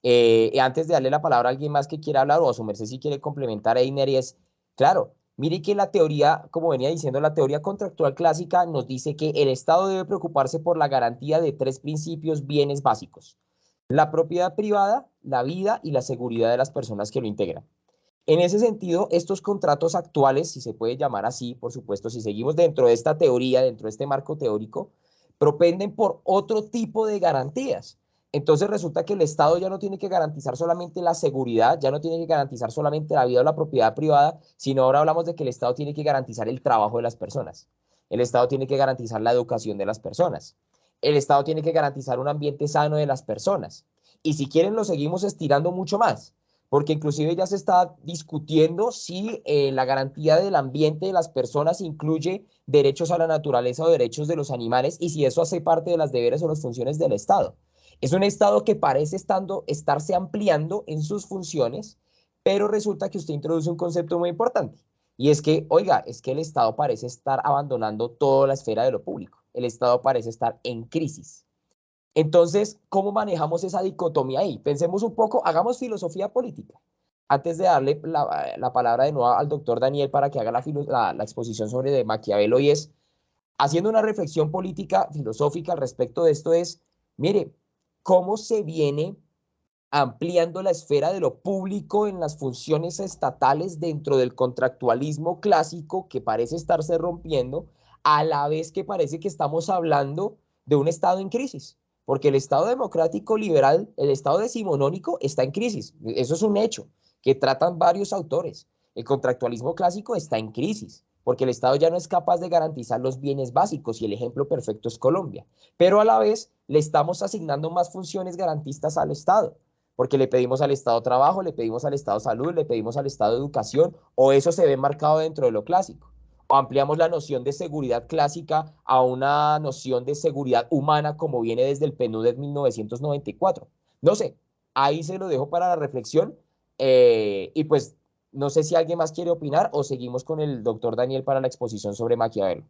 Y antes de darle la palabra a alguien más que quiera hablar, o a su merced si quiere complementar a Einer, y es, claro, mire que la teoría, como venía diciendo, la teoría contractual clásica nos dice que el Estado debe preocuparse por la garantía de tres principios bienes básicos: la propiedad privada, la vida y la seguridad de las personas que lo integran. En ese sentido, estos contratos actuales, si se puede llamar así, por supuesto, si seguimos dentro de esta teoría, dentro de este marco teórico, propenden por otro tipo de garantías. Entonces resulta que el Estado ya no tiene que garantizar solamente la seguridad, ya no tiene que garantizar solamente la vida o la propiedad privada, sino ahora hablamos de que el Estado tiene que garantizar el trabajo de las personas. El Estado tiene que garantizar la educación de las personas. El Estado tiene que garantizar un ambiente sano de las personas. Y si quieren, lo seguimos estirando mucho más, porque inclusive ya se está discutiendo si la garantía del ambiente de las personas incluye derechos a la naturaleza o derechos de los animales y si eso hace parte de las deberes o las funciones del Estado. Es un Estado que parece estarse ampliando en sus funciones, pero resulta que usted introduce un concepto muy importante y es que, oiga, es que el Estado parece estar abandonando toda la esfera de lo público. El Estado parece estar en crisis. Entonces, ¿cómo manejamos esa dicotomía ahí? Pensemos un poco, hagamos filosofía política. Antes de darle la palabra de nuevo al doctor Daniel para que haga la exposición sobre de Maquiavelo, y es, haciendo una reflexión política, filosófica al respecto de esto, es, mire, cómo se viene ampliando la esfera de lo público en las funciones estatales dentro del contractualismo clásico que parece estarse rompiendo, a la vez que parece que estamos hablando de un Estado en crisis, porque el Estado democrático liberal, el Estado decimonónico está en crisis. Eso es un hecho que tratan varios autores. El contractualismo clásico está en crisis, porque el Estado ya no es capaz de garantizar los bienes básicos y el ejemplo perfecto es Colombia. Pero a la vez le estamos asignando más funciones garantistas al Estado, porque le pedimos al Estado trabajo, le pedimos al Estado salud, le pedimos al Estado educación, o eso se ve marcado dentro de lo clásico. O ampliamos la noción de seguridad clásica a una noción de seguridad humana como viene desde el PNUD de 1994. No sé, ahí se lo dejo para la reflexión y pues no sé si alguien más quiere opinar o seguimos con el doctor Daniel para la exposición sobre Maquiavelo.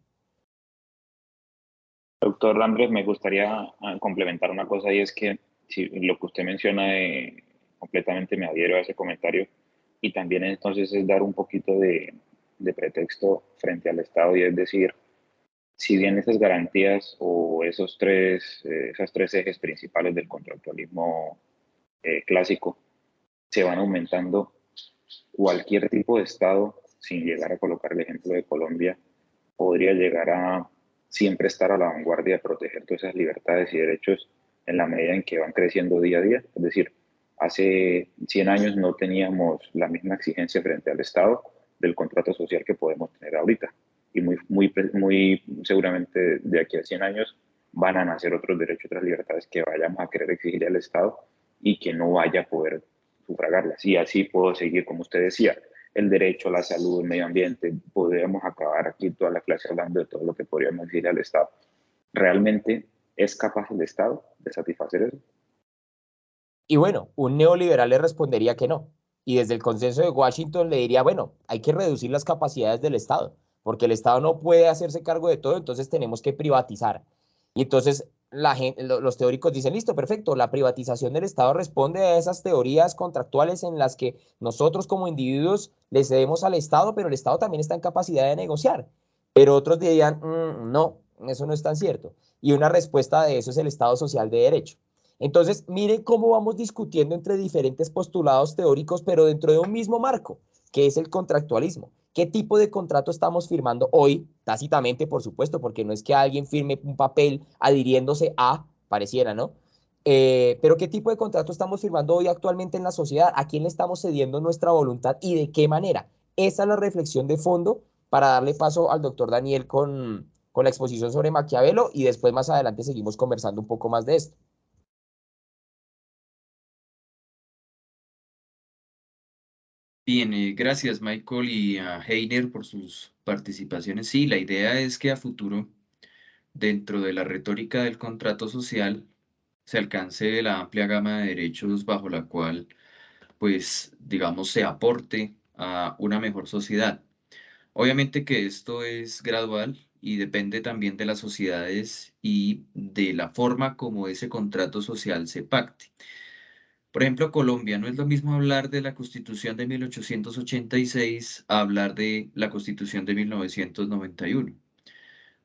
Doctor Andrés, me gustaría complementar una cosa y es que si lo que usted menciona completamente me adhiero a ese comentario y también entonces es dar un poquito de pretexto frente al Estado y es decir, si bien esas garantías o esas tres ejes principales del contractualismo clásico se van aumentando, cualquier tipo de Estado, sin llegar a colocar el ejemplo de Colombia, podría llegar a siempre estar a la vanguardia de proteger todas esas libertades y derechos en la medida en que van creciendo día a día. Es decir, hace 100 años no teníamos la misma exigencia frente al Estado del contrato social que podemos tener ahorita. Y muy seguramente de aquí a 100 años van a nacer otros derechos, otras libertades que vayamos a querer exigir al Estado y que no vaya a poder sufragarlas. Y así puedo seguir, como usted decía, el derecho a la salud, el medio ambiente. Podríamos acabar aquí toda la clase hablando de todo lo que podríamos decir al Estado. ¿Realmente es capaz el Estado de satisfacer eso? Y bueno, un neoliberal le respondería que no. Y desde el consenso de Washington le diría, bueno, hay que reducir las capacidades del Estado, porque el Estado no puede hacerse cargo de todo, entonces tenemos que privatizar. Y entonces los teóricos dicen, listo, perfecto, la privatización del Estado responde a esas teorías contractuales en las que nosotros como individuos le cedemos al Estado, pero el Estado también está en capacidad de negociar. Pero otros dirían, no, eso no es tan cierto. Y una respuesta de eso es el Estado social de derecho. Entonces, miren cómo vamos discutiendo entre diferentes postulados teóricos, pero dentro de un mismo marco, que es el contractualismo. ¿Qué tipo de contrato estamos firmando hoy? Tácitamente, por supuesto, porque no es que alguien firme un papel adhiriéndose a, pareciera, ¿no? Pero ¿qué tipo de contrato estamos firmando hoy actualmente en la sociedad? ¿A quién le estamos cediendo nuestra voluntad y de qué manera? Esa es la reflexión de fondo para darle paso al doctor Daniel con la exposición sobre Maquiavelo y después más adelante seguimos conversando un poco más de esto. Bien, gracias Michael y a Heiner por sus participaciones. Sí, la idea es que a futuro, dentro de la retórica del contrato social, se alcance la amplia gama de derechos bajo la cual, pues, digamos, se aporte a una mejor sociedad. Obviamente que esto es gradual y depende también de las sociedades y de la forma como ese contrato social se pacte. Por ejemplo, Colombia, no es lo mismo hablar de la Constitución de 1886 a hablar de la Constitución de 1991.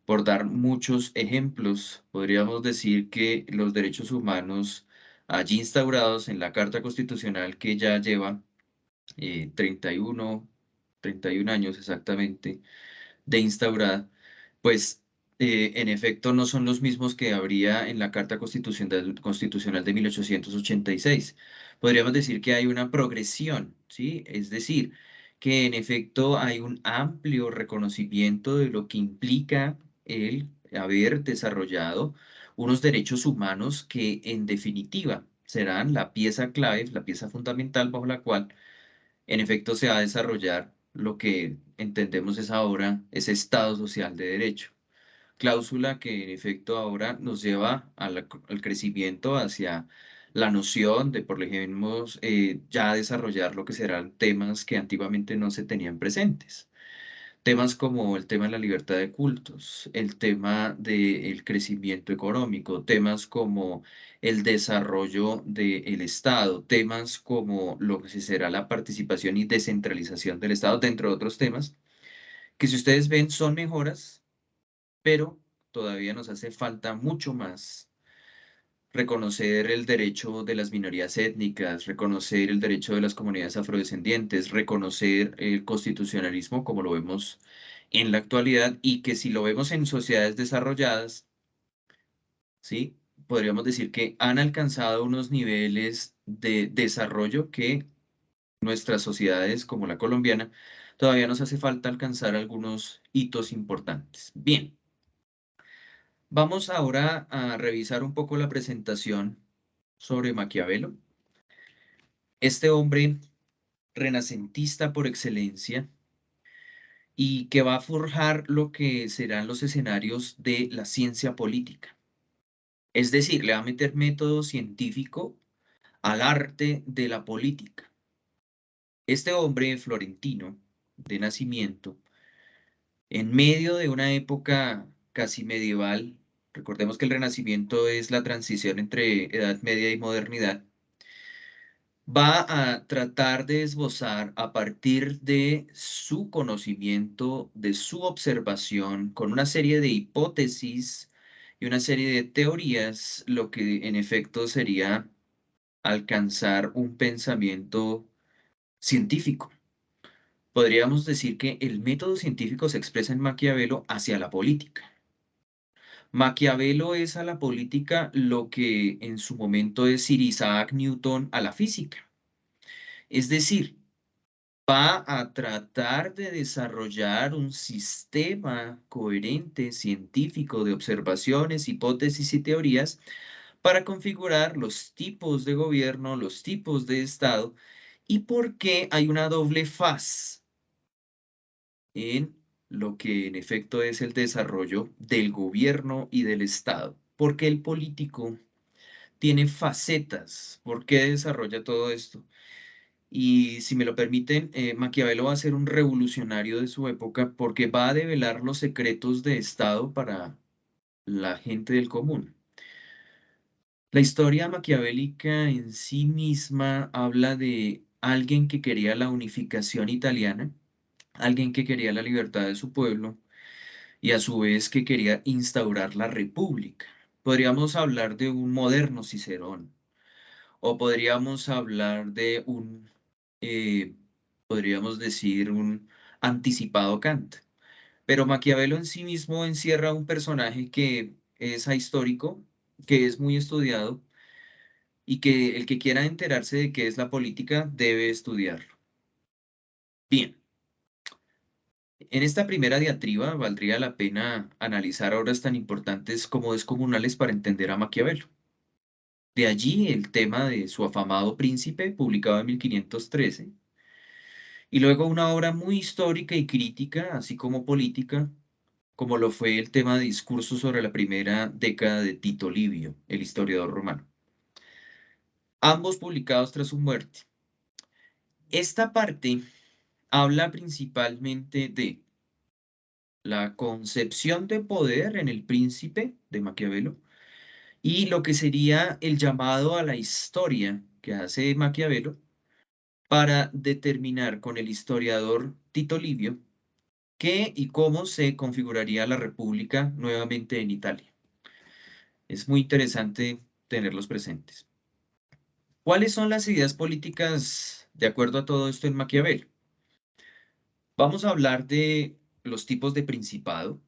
Por dar muchos ejemplos, podríamos decir que los derechos humanos allí instaurados en la Carta Constitucional que ya lleva 31, 31 años exactamente de instaurada, pues en efecto no son los mismos que habría en la Carta Constitucional de 1886. Podríamos decir que hay una progresión, ¿sí? Es decir, que en efecto hay un amplio reconocimiento de lo que implica el haber desarrollado unos derechos humanos que en definitiva serán la pieza clave, la pieza fundamental bajo la cual en efecto se va a desarrollar lo que entendemos es ahora ese Estado social de derecho. Cláusula que en efecto ahora nos lleva al crecimiento hacia la noción de, por ejemplo, ya desarrollar lo que serán temas que antiguamente no se tenían presentes. Temas como el tema de la libertad de cultos, el tema del crecimiento económico, temas como el desarrollo del Estado, temas como lo que será la participación y descentralización del Estado, dentro de otros temas, que si ustedes ven son mejoras, pero todavía nos hace falta mucho más reconocer el derecho de las minorías étnicas, reconocer el derecho de las comunidades afrodescendientes, reconocer el constitucionalismo como lo vemos en la actualidad y que si lo vemos en sociedades desarrolladas, ¿sí? Podríamos decir que han alcanzado unos niveles de desarrollo que nuestras sociedades como la colombiana todavía nos hace falta alcanzar algunos hitos importantes. Bien, vamos ahora a revisar un poco la presentación sobre Maquiavelo. Este hombre renacentista por excelencia y que va a forjar lo que serán los escenarios de la ciencia política. Es decir, le va a meter método científico al arte de la política. Este hombre florentino de nacimiento, en medio de una época casi medieval, recordemos que el Renacimiento es la transición entre Edad Media y modernidad, va a tratar de esbozar a partir de su conocimiento, de su observación, con una serie de hipótesis y una serie de teorías, lo que en efecto sería alcanzar un pensamiento científico. Podríamos decir que el método científico se expresa en Maquiavelo hacia la política. Maquiavelo es a la política lo que en su momento es Sir Isaac Newton a la física. Es decir, va a tratar de desarrollar un sistema coherente científico de observaciones, hipótesis y teorías para configurar los tipos de gobierno, los tipos de Estado y por qué hay una doble faz en lo que en efecto es el desarrollo del gobierno y del Estado. Porque el político tiene facetas. ¿Por qué desarrolla todo esto? Y si me lo permiten, Maquiavelo va a ser un revolucionario de su época porque va a develar los secretos de Estado para la gente del común. La historia maquiavélica en sí misma habla de alguien que quería la unificación italiana, alguien que quería la libertad de su pueblo y a su vez que quería instaurar la república. Podríamos hablar de un moderno Cicerón o podríamos hablar de un, eh, podríamos decir, un anticipado Kant. Pero Maquiavelo en sí mismo encierra un personaje que es ahistórico, que es muy estudiado y que el que quiera enterarse de qué es la política debe estudiarlo. Bien, en esta primera diatriba valdría la pena analizar obras tan importantes como descomunales para entender a Maquiavelo. De allí el tema de su afamado Príncipe, publicado en 1513, y luego una obra muy histórica y crítica, así como política, como lo fue el tema de discurso sobre la primera década de Tito Livio, el historiador romano. Ambos publicados tras su muerte. Esta parte habla principalmente de la concepción de poder en el príncipe de Maquiavelo y lo que sería el llamado a la historia que hace Maquiavelo para determinar con el historiador Tito Livio qué y cómo se configuraría la república nuevamente en Italia. Es muy interesante tenerlos presentes. ¿Cuáles son las ideas políticas de acuerdo a todo esto en Maquiavelo? Vamos a hablar de los tipos de principado.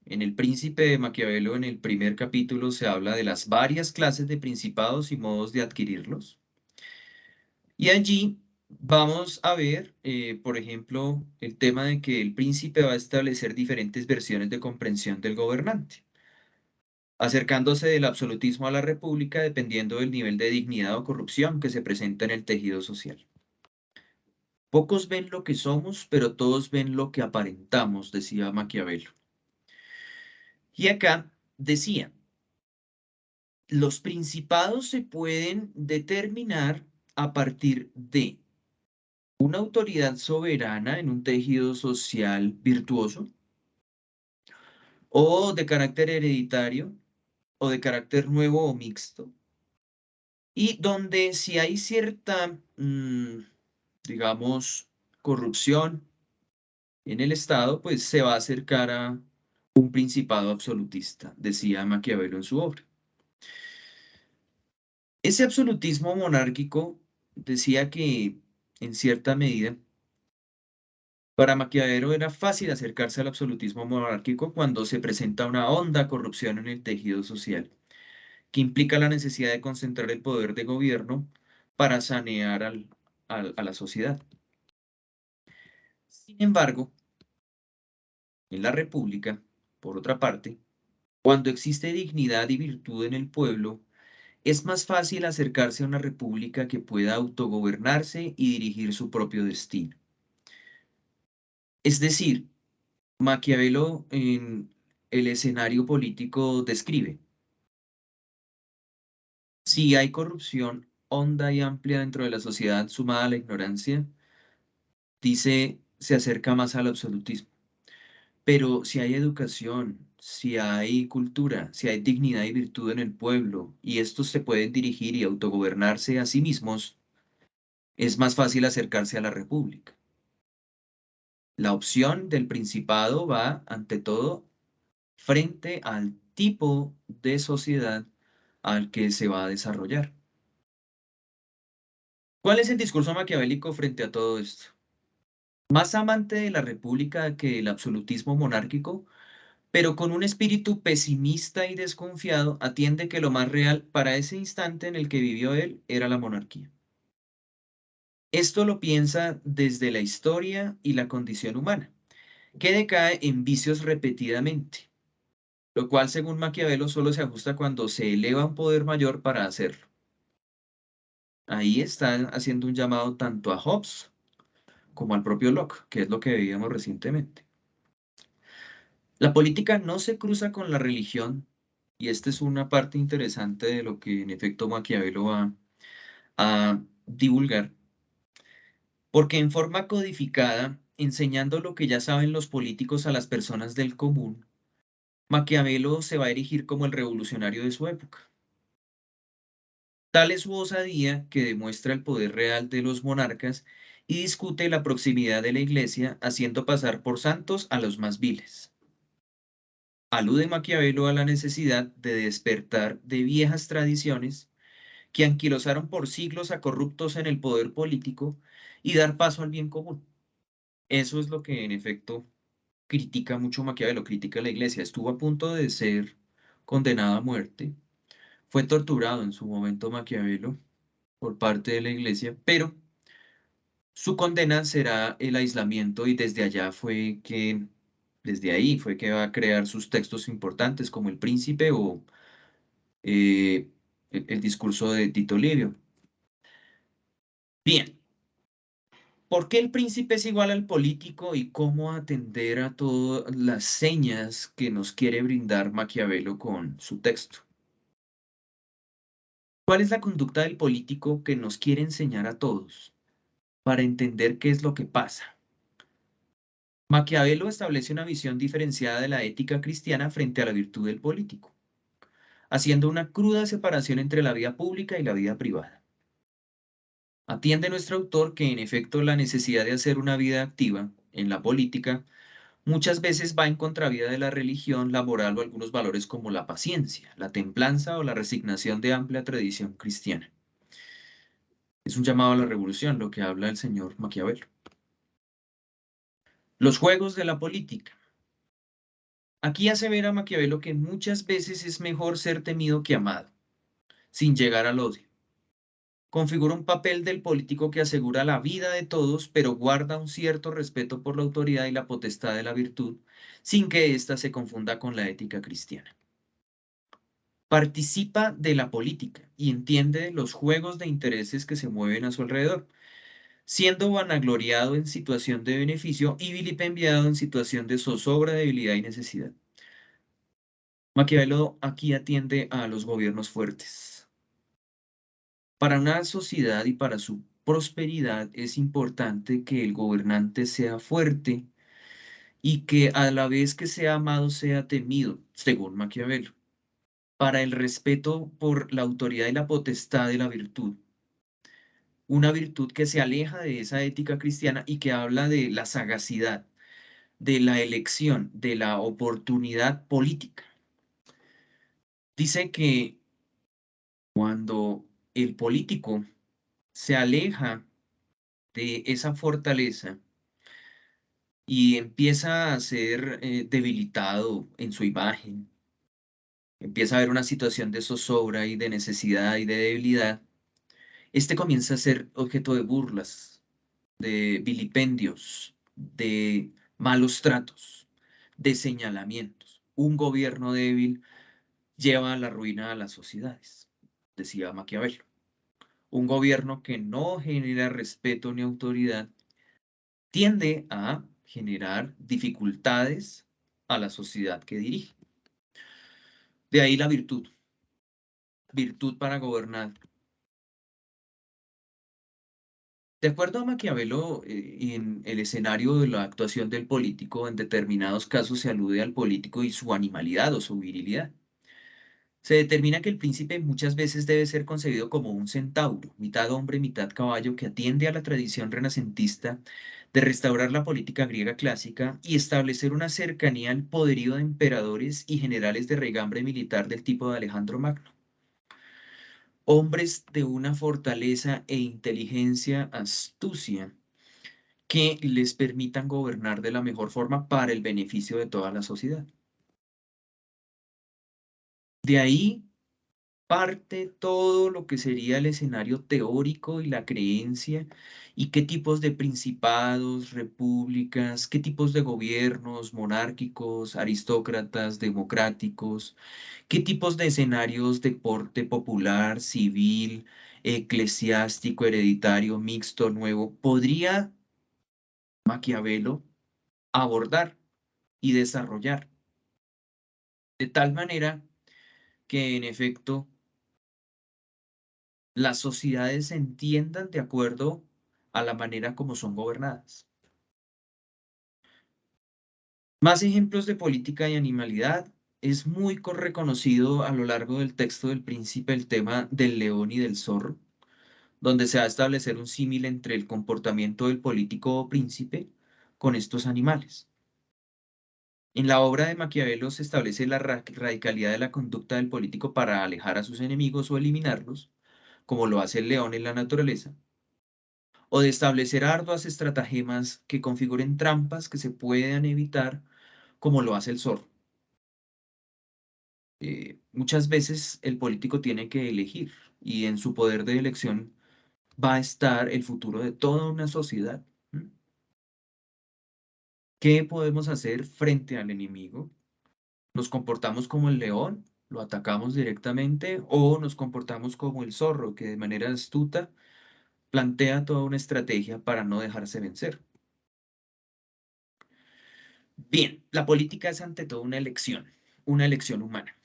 En El Príncipe de Maquiavelo, en el primer capítulo, se habla de las varias clases de principados y modos de adquirirlos. Y allí vamos a ver, por ejemplo, el tema de que el príncipe va a establecer diferentes versiones de comprensión del gobernante, acercándose del absolutismo a la república dependiendo del nivel de dignidad o corrupción que se presenta en el tejido social. Pocos ven lo que somos, pero todos ven lo que aparentamos, decía Maquiavelo. Y acá decía, los principados se pueden determinar a partir de una autoridad soberana en un tejido social virtuoso, o de carácter hereditario, o de carácter nuevo o mixto, y donde si hay cierta, digamos, corrupción en el Estado, pues se va a acercar a un principado absolutista, decía Maquiavelo en su obra. Ese absolutismo monárquico decía que, en cierta medida, para Maquiavelo era fácil acercarse al absolutismo monárquico cuando se presenta una honda corrupción en el tejido social, que implica la necesidad de concentrar el poder de gobierno para sanear a la sociedad. Sin embargo, en la República, por otra parte, cuando existe dignidad y virtud en el pueblo, es más fácil acercarse a una república que pueda autogobernarse y dirigir su propio destino. Es decir, Maquiavelo en el escenario político describe: si hay corrupción honda y amplia dentro de la sociedad sumada a la ignorancia, dice, se acerca más al absolutismo. Pero si hay educación, si hay cultura, si hay dignidad y virtud en el pueblo, y estos se pueden dirigir y autogobernarse a sí mismos, es más fácil acercarse a la república. La opción del principado va, ante todo, frente al tipo de sociedad al que se va a desarrollar. ¿Cuál es el discurso maquiavélico frente a todo esto? Más amante de la república que el absolutismo monárquico, pero con un espíritu pesimista y desconfiado, atiende que lo más real para ese instante en el que vivió él era la monarquía. Esto lo piensa desde la historia y la condición humana, que decae en vicios repetidamente, lo cual según Maquiavelo solo se ajusta cuando se eleva un poder mayor para hacerlo. Ahí están haciendo un llamado tanto a Hobbes como al propio Locke, que es lo que veíamos recientemente. La política no se cruza con la religión, y esta es una parte interesante de lo que en efecto Maquiavelo va a divulgar, porque en forma codificada, enseñando lo que ya saben los políticos a las personas del común, Maquiavelo se va a erigir como el revolucionario de su época. Tal es su osadía que demuestra el poder real de los monarcas y discute la proximidad de la Iglesia, haciendo pasar por santos a los más viles. Alude Maquiavelo a la necesidad de despertar de viejas tradiciones que anquilosaron por siglos a corruptos en el poder político y dar paso al bien común. Eso es lo que en efecto critica mucho Maquiavelo, critica a la Iglesia. Estuvo a punto de ser condenado a muerte, fue torturado en su momento Maquiavelo por parte de la Iglesia, pero su condena será el aislamiento y desde ahí fue que va a crear sus textos importantes como El Príncipe o el discurso de Tito Livio. Bien, ¿por qué el príncipe es igual al político y cómo atender a todas las señas que nos quiere brindar Maquiavelo con su texto? ¿Cuál es la conducta del político que nos quiere enseñar a todos para entender qué es lo que pasa? Maquiavelo establece una visión diferenciada de la ética cristiana frente a la virtud del político, haciendo una cruda separación entre la vida pública y la vida privada. Atiende nuestro autor que en efecto la necesidad de hacer una vida activa en la política muchas veces va en contravía de la religión, la moral o algunos valores como la paciencia, la templanza o la resignación de amplia tradición cristiana. Es un llamado a la revolución, lo que habla el señor Maquiavelo. Los juegos de la política. Aquí asevera Maquiavelo que muchas veces es mejor ser temido que amado, sin llegar al odio. Configura un papel del político que asegura la vida de todos, pero guarda un cierto respeto por la autoridad y la potestad de la virtud, sin que ésta se confunda con la ética cristiana. Participa de la política y entiende los juegos de intereses que se mueven a su alrededor, siendo vanagloriado en situación de beneficio y vilipendiado en situación de zozobra, debilidad y necesidad. Maquiavelo aquí atiende a los gobiernos fuertes. Para una sociedad y para su prosperidad es importante que el gobernante sea fuerte y que a la vez que sea amado sea temido, según Maquiavelo, para el respeto por la autoridad y la potestad de la virtud. Una virtud que se aleja de esa ética cristiana y que habla de la sagacidad, de la elección, de la oportunidad política. Dice que cuando el político se aleja de esa fortaleza y empieza a ser debilitado en su imagen, empieza a haber una situación de zozobra y de necesidad y de debilidad, este comienza a ser objeto de burlas, de vilipendios, de malos tratos, de señalamientos. Un gobierno débil lleva a la ruina a las sociedades, decía Maquiavelo. Un gobierno que no genera respeto ni autoridad tiende a generar dificultades a la sociedad que dirige. De ahí la virtud. Virtud para gobernar. De acuerdo a Maquiavelo, en el escenario de la actuación del político, en determinados casos se alude al político y su animalidad o su virilidad. Se determina que el príncipe muchas veces debe ser concebido como un centauro, mitad hombre, mitad caballo, que atiende a la tradición renacentista de restaurar la política griega clásica y establecer una cercanía al poderío de emperadores y generales de regambre militar del tipo de Alejandro Magno. Hombres de una fortaleza e inteligencia astucia que les permitan gobernar de la mejor forma para el beneficio de toda la sociedad. De ahí parte todo lo que sería el escenario teórico y la creencia y qué tipos de principados, repúblicas, qué tipos de gobiernos monárquicos, aristócratas, democráticos, qué tipos de escenarios de porte popular, civil, eclesiástico, hereditario, mixto, nuevo, podría Maquiavelo abordar y desarrollar, de tal manera que en efecto las sociedades se entiendan de acuerdo a la manera como son gobernadas. Más ejemplos de política y animalidad. Es muy reconocido a lo largo del texto del Príncipe el tema del león y del zorro, donde se va a establecer un símil entre el comportamiento del político o príncipe con estos animales. En la obra de Maquiavelo se establece la radicalidad de la conducta del político para alejar a sus enemigos o eliminarlos, como lo hace el león en la naturaleza, o de establecer arduas estratagemas que configuren trampas que se puedan evitar, como lo hace el zorro. Muchas veces el político tiene que elegir y en su poder de elección va a estar el futuro de toda una sociedad. ¿Mm? ¿Qué podemos hacer frente al enemigo? ¿Nos comportamos como el león? ¿Lo atacamos directamente? ¿O nos comportamos como el zorro, que de manera astuta plantea toda una estrategia para no dejarse vencer? Bien, la política es ante todo una elección humana.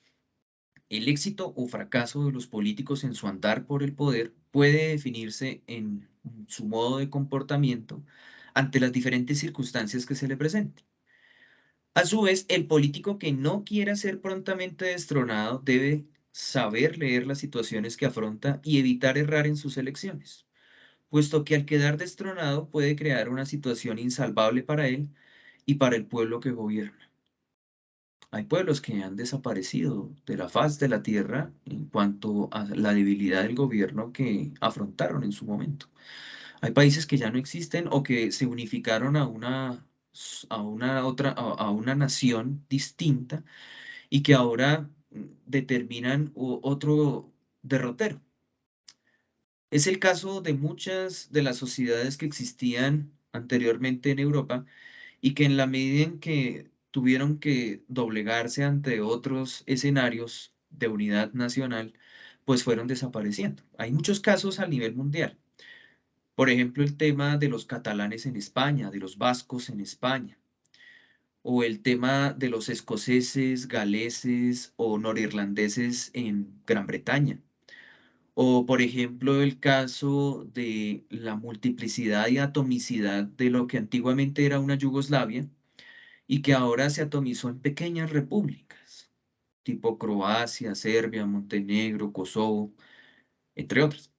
El éxito o fracaso de los políticos en su andar por el poder puede definirse en su modo de comportamiento ante las diferentes circunstancias que se le presenten. A su vez, el político que no quiera ser prontamente destronado debe saber leer las situaciones que afronta y evitar errar en sus elecciones, puesto que al quedar destronado puede crear una situación insalvable para él y para el pueblo que gobierna. Hay pueblos que han desaparecido de la faz de la tierra en cuanto a la debilidad del gobierno que afrontaron en su momento. Hay países que ya no existen o que se unificaron a una nación distinta y que ahora determinan otro derrotero. Es el caso de muchas de las sociedades que existían anteriormente en Europa y que en la medida en que tuvieron que doblegarse ante otros escenarios de unidad nacional, pues fueron desapareciendo. Hay muchos casos a nivel mundial. Por ejemplo, el tema de los catalanes en España, de los vascos en España, o el tema de los escoceses, galeses o norirlandeses en Gran Bretaña. O, por ejemplo, el caso de la multiplicidad y atomicidad de lo que antiguamente era una Yugoslavia y que ahora se atomizó en pequeñas repúblicas, tipo Croacia, Serbia, Montenegro, Kosovo, entre otras.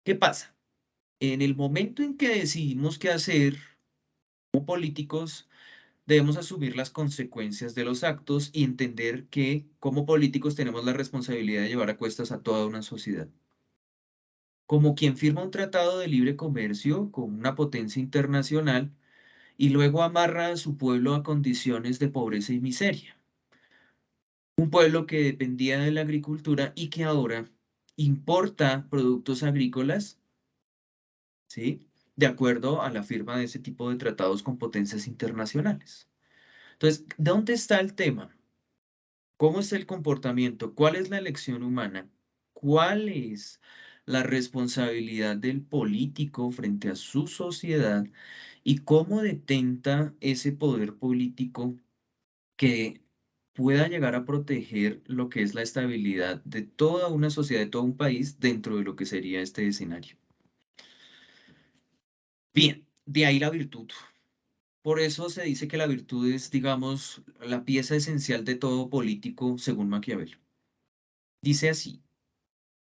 ¿Qué pasa? En el momento en que decidimos qué hacer como políticos, debemos asumir las consecuencias de los actos y entender que como políticos tenemos la responsabilidad de llevar a cuestas a toda una sociedad. como quien firma un tratado de libre comercio con una potencia internacional y luego amarra a su pueblo a condiciones de pobreza y miseria. Un pueblo que dependía de la agricultura y que ahora importa productos agrícolas, ¿sí? De acuerdo a la firma de ese tipo de tratados con potencias internacionales. Entonces, ¿dónde está el tema? ¿Cómo es el comportamiento? ¿Cuál es la elección humana? ¿Cuál es la responsabilidad del político frente a su sociedad? ¿Y cómo detenta ese poder político que pueda llegar a proteger lo que es la estabilidad de toda una sociedad, de todo un país dentro de lo que sería este escenario? Bien, de ahí la virtud. Por eso se dice que la virtud es, digamos, la pieza esencial de todo político, según Maquiavelo. Dice así: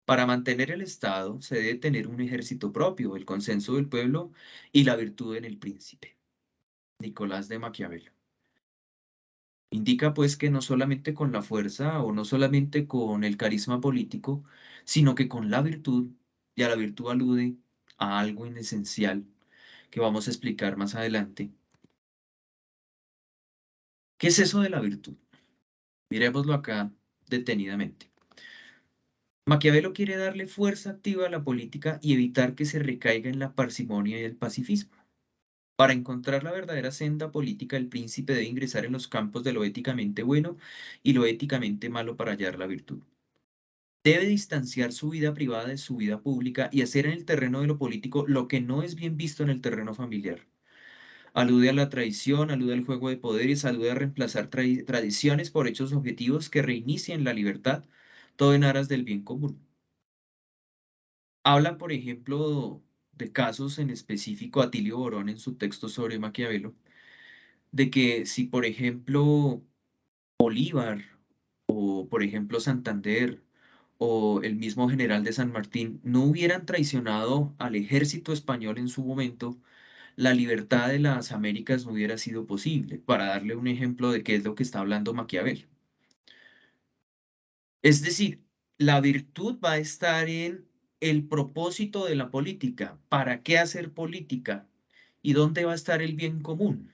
para mantener el Estado se debe tener un ejército propio, el consenso del pueblo y la virtud en el príncipe. Nicolás de Maquiavelo. Indica pues que no solamente con la fuerza o no solamente con el carisma político, sino que con la virtud, y a la virtud alude a algo en esencial que vamos a explicar más adelante. ¿Qué es eso de la virtud? Miremoslo acá detenidamente. Maquiavelo quiere darle fuerza activa a la política y evitar que se recaiga en la parsimonia y el pacifismo. Para encontrar la verdadera senda política, el príncipe debe ingresar en los campos de lo éticamente bueno y lo éticamente malo para hallar la virtud. Debe distanciar su vida privada de su vida pública y hacer en el terreno de lo político lo que no es bien visto en el terreno familiar. Alude a la traición, alude al juego de poderes, alude a reemplazar tradiciones por hechos objetivos que reinicien la libertad, todo en aras del bien común. Habla, por ejemplo, de casos en específico, Atilio Borón en su texto sobre Maquiavelo, de que si, por ejemplo, Bolívar o, por ejemplo, Santander o el mismo general de San Martín no hubieran traicionado al ejército español en su momento, la libertad de las Américas no hubiera sido posible, para darle un ejemplo de qué es lo que está hablando Maquiavelo. Es decir, la virtud va a estar en el propósito de la política. ¿Para qué hacer política? ¿Y dónde va a estar el bien común?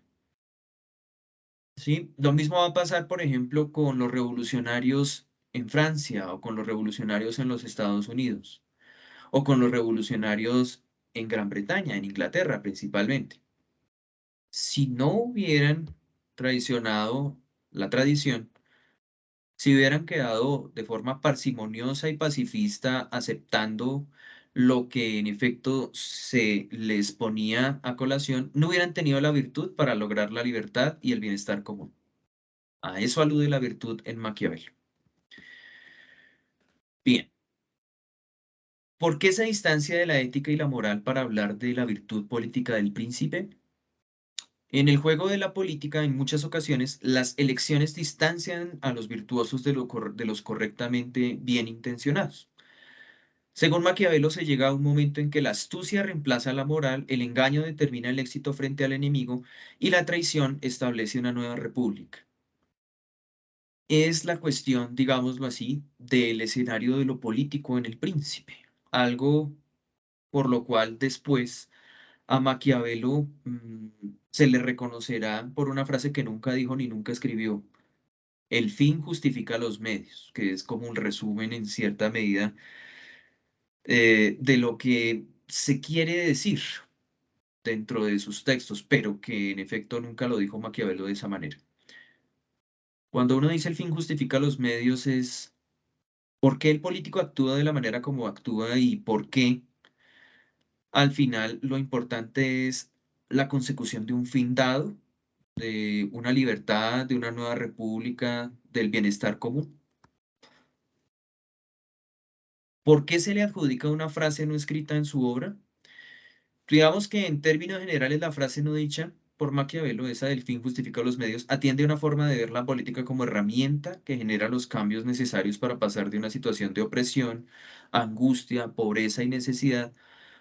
¿Sí? Lo mismo va a pasar, por ejemplo, con los revolucionarios en Francia o con los revolucionarios en los Estados Unidos o con los revolucionarios en Gran Bretaña, en Inglaterra principalmente. Si no hubieran traicionado la tradición, si hubieran quedado de forma parsimoniosa y pacifista aceptando lo que en efecto se les ponía a colación, no hubieran tenido la virtud para lograr la libertad y el bienestar común. A eso alude la virtud en Maquiavelo. Bien, ¿por qué esa distancia de la ética y la moral para hablar de la virtud política del príncipe? En el juego de la política, en muchas ocasiones, las elecciones distancian a los virtuosos de los correctamente bien intencionados. Según Maquiavelo, se llega a un momento en que la astucia reemplaza la moral, el engaño determina el éxito frente al enemigo y la traición establece una nueva república. Es la cuestión, digámoslo así, del escenario de lo político en el príncipe, algo por lo cual después a Maquiavelo se le reconocerá por una frase que nunca dijo ni nunca escribió: el fin justifica los medios, que es como un resumen en cierta medida de lo que se quiere decir dentro de sus textos, pero que en efecto nunca lo dijo Maquiavelo de esa manera. Cuando uno dice el fin justifica los medios es por qué el político actúa de la manera como actúa y por qué al final lo importante es la consecución de un fin dado, de una libertad, de una nueva república, del bienestar común. ¿Por qué se le adjudica una frase no escrita en su obra? Digamos que en términos generales la frase no dicha por Maquiavelo, esa del fin justifica los medios, atiende a una forma de ver la política como herramienta que genera los cambios necesarios para pasar de una situación de opresión, angustia, pobreza y necesidad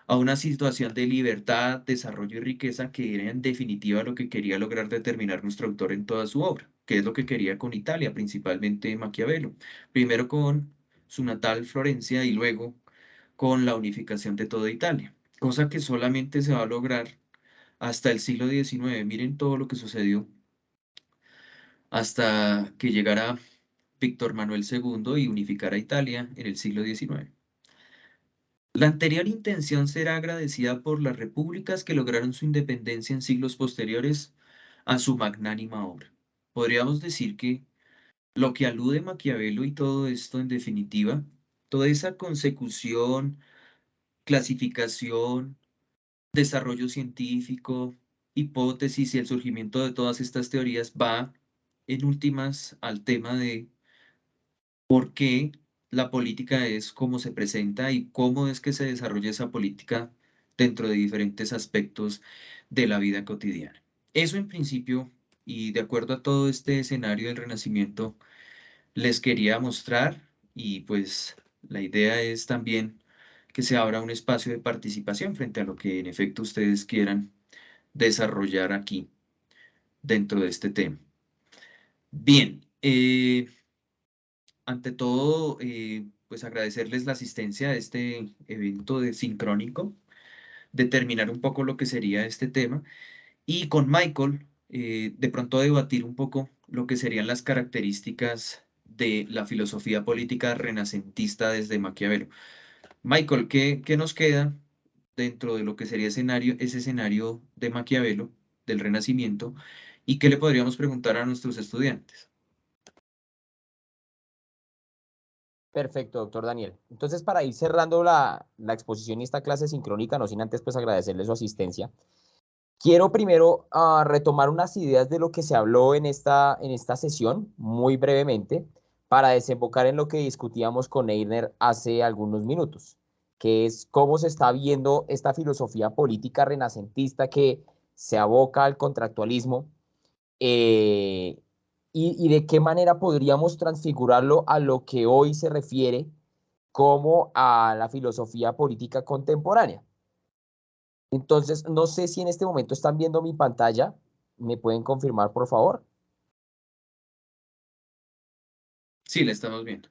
a una situación de libertad, desarrollo y riqueza, que era en definitiva lo que quería lograr determinar nuestro autor en toda su obra, que es lo que quería con Italia, principalmente Maquiavelo. Primero con su natal Florencia y luego con la unificación de toda Italia, cosa que solamente se va a lograr hasta el siglo XIX. Miren todo lo que sucedió hasta que llegara Víctor Manuel II y unificara Italia en el siglo XIX. La anterior intención será agradecida por las repúblicas que lograron su independencia en siglos posteriores a su magnánima obra. Podríamos decir que lo que alude Maquiavelo y todo esto, en definitiva, toda esa consecución, clasificación, desarrollo científico, hipótesis y el surgimiento de todas estas teorías va en últimas al tema de por qué la política es como se presenta y cómo es que se desarrolla esa política dentro de diferentes aspectos de la vida cotidiana. Eso en principio, y de acuerdo a todo este escenario del Renacimiento, les quería mostrar, y pues la idea es también que se abra un espacio de participación frente a lo que en efecto ustedes quieran desarrollar aquí dentro de este tema. Bien, ante todo, pues agradecerles la asistencia a este evento de sincrónico, determinar un poco lo que sería este tema y con Michael de pronto debatir un poco lo que serían las características de la filosofía política renacentista desde Maquiavelo. Michael, ¿qué nos queda dentro de lo que sería ese escenario de Maquiavelo, del Renacimiento, y qué le podríamos preguntar a nuestros estudiantes? Perfecto, doctor Daniel. Entonces, para ir cerrando la exposición y esta clase sincrónica, no sin antes pues agradecerle su asistencia, quiero primero retomar unas ideas de lo que se habló en esta sesión, muy brevemente, para desembocar en lo que discutíamos con Einer hace algunos minutos, que es cómo se está viendo esta filosofía política renacentista que se aboca al contractualismo, eh, y de qué manera podríamos transfigurarlo a lo que hoy se refiere como a la filosofía política contemporánea. Entonces, no sé si en este momento están viendo mi pantalla. ¿Me pueden confirmar, por favor? Sí, la estamos viendo.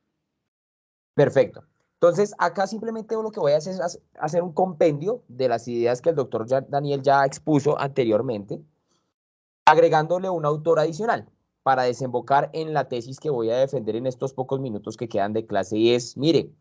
Perfecto. Entonces, acá simplemente lo que voy a hacer es hacer un compendio de las ideas que el doctor Daniel ya expuso anteriormente, agregándole un autor adicional para desembocar en la tesis que voy a defender en estos pocos minutos que quedan de clase. Y es, mire,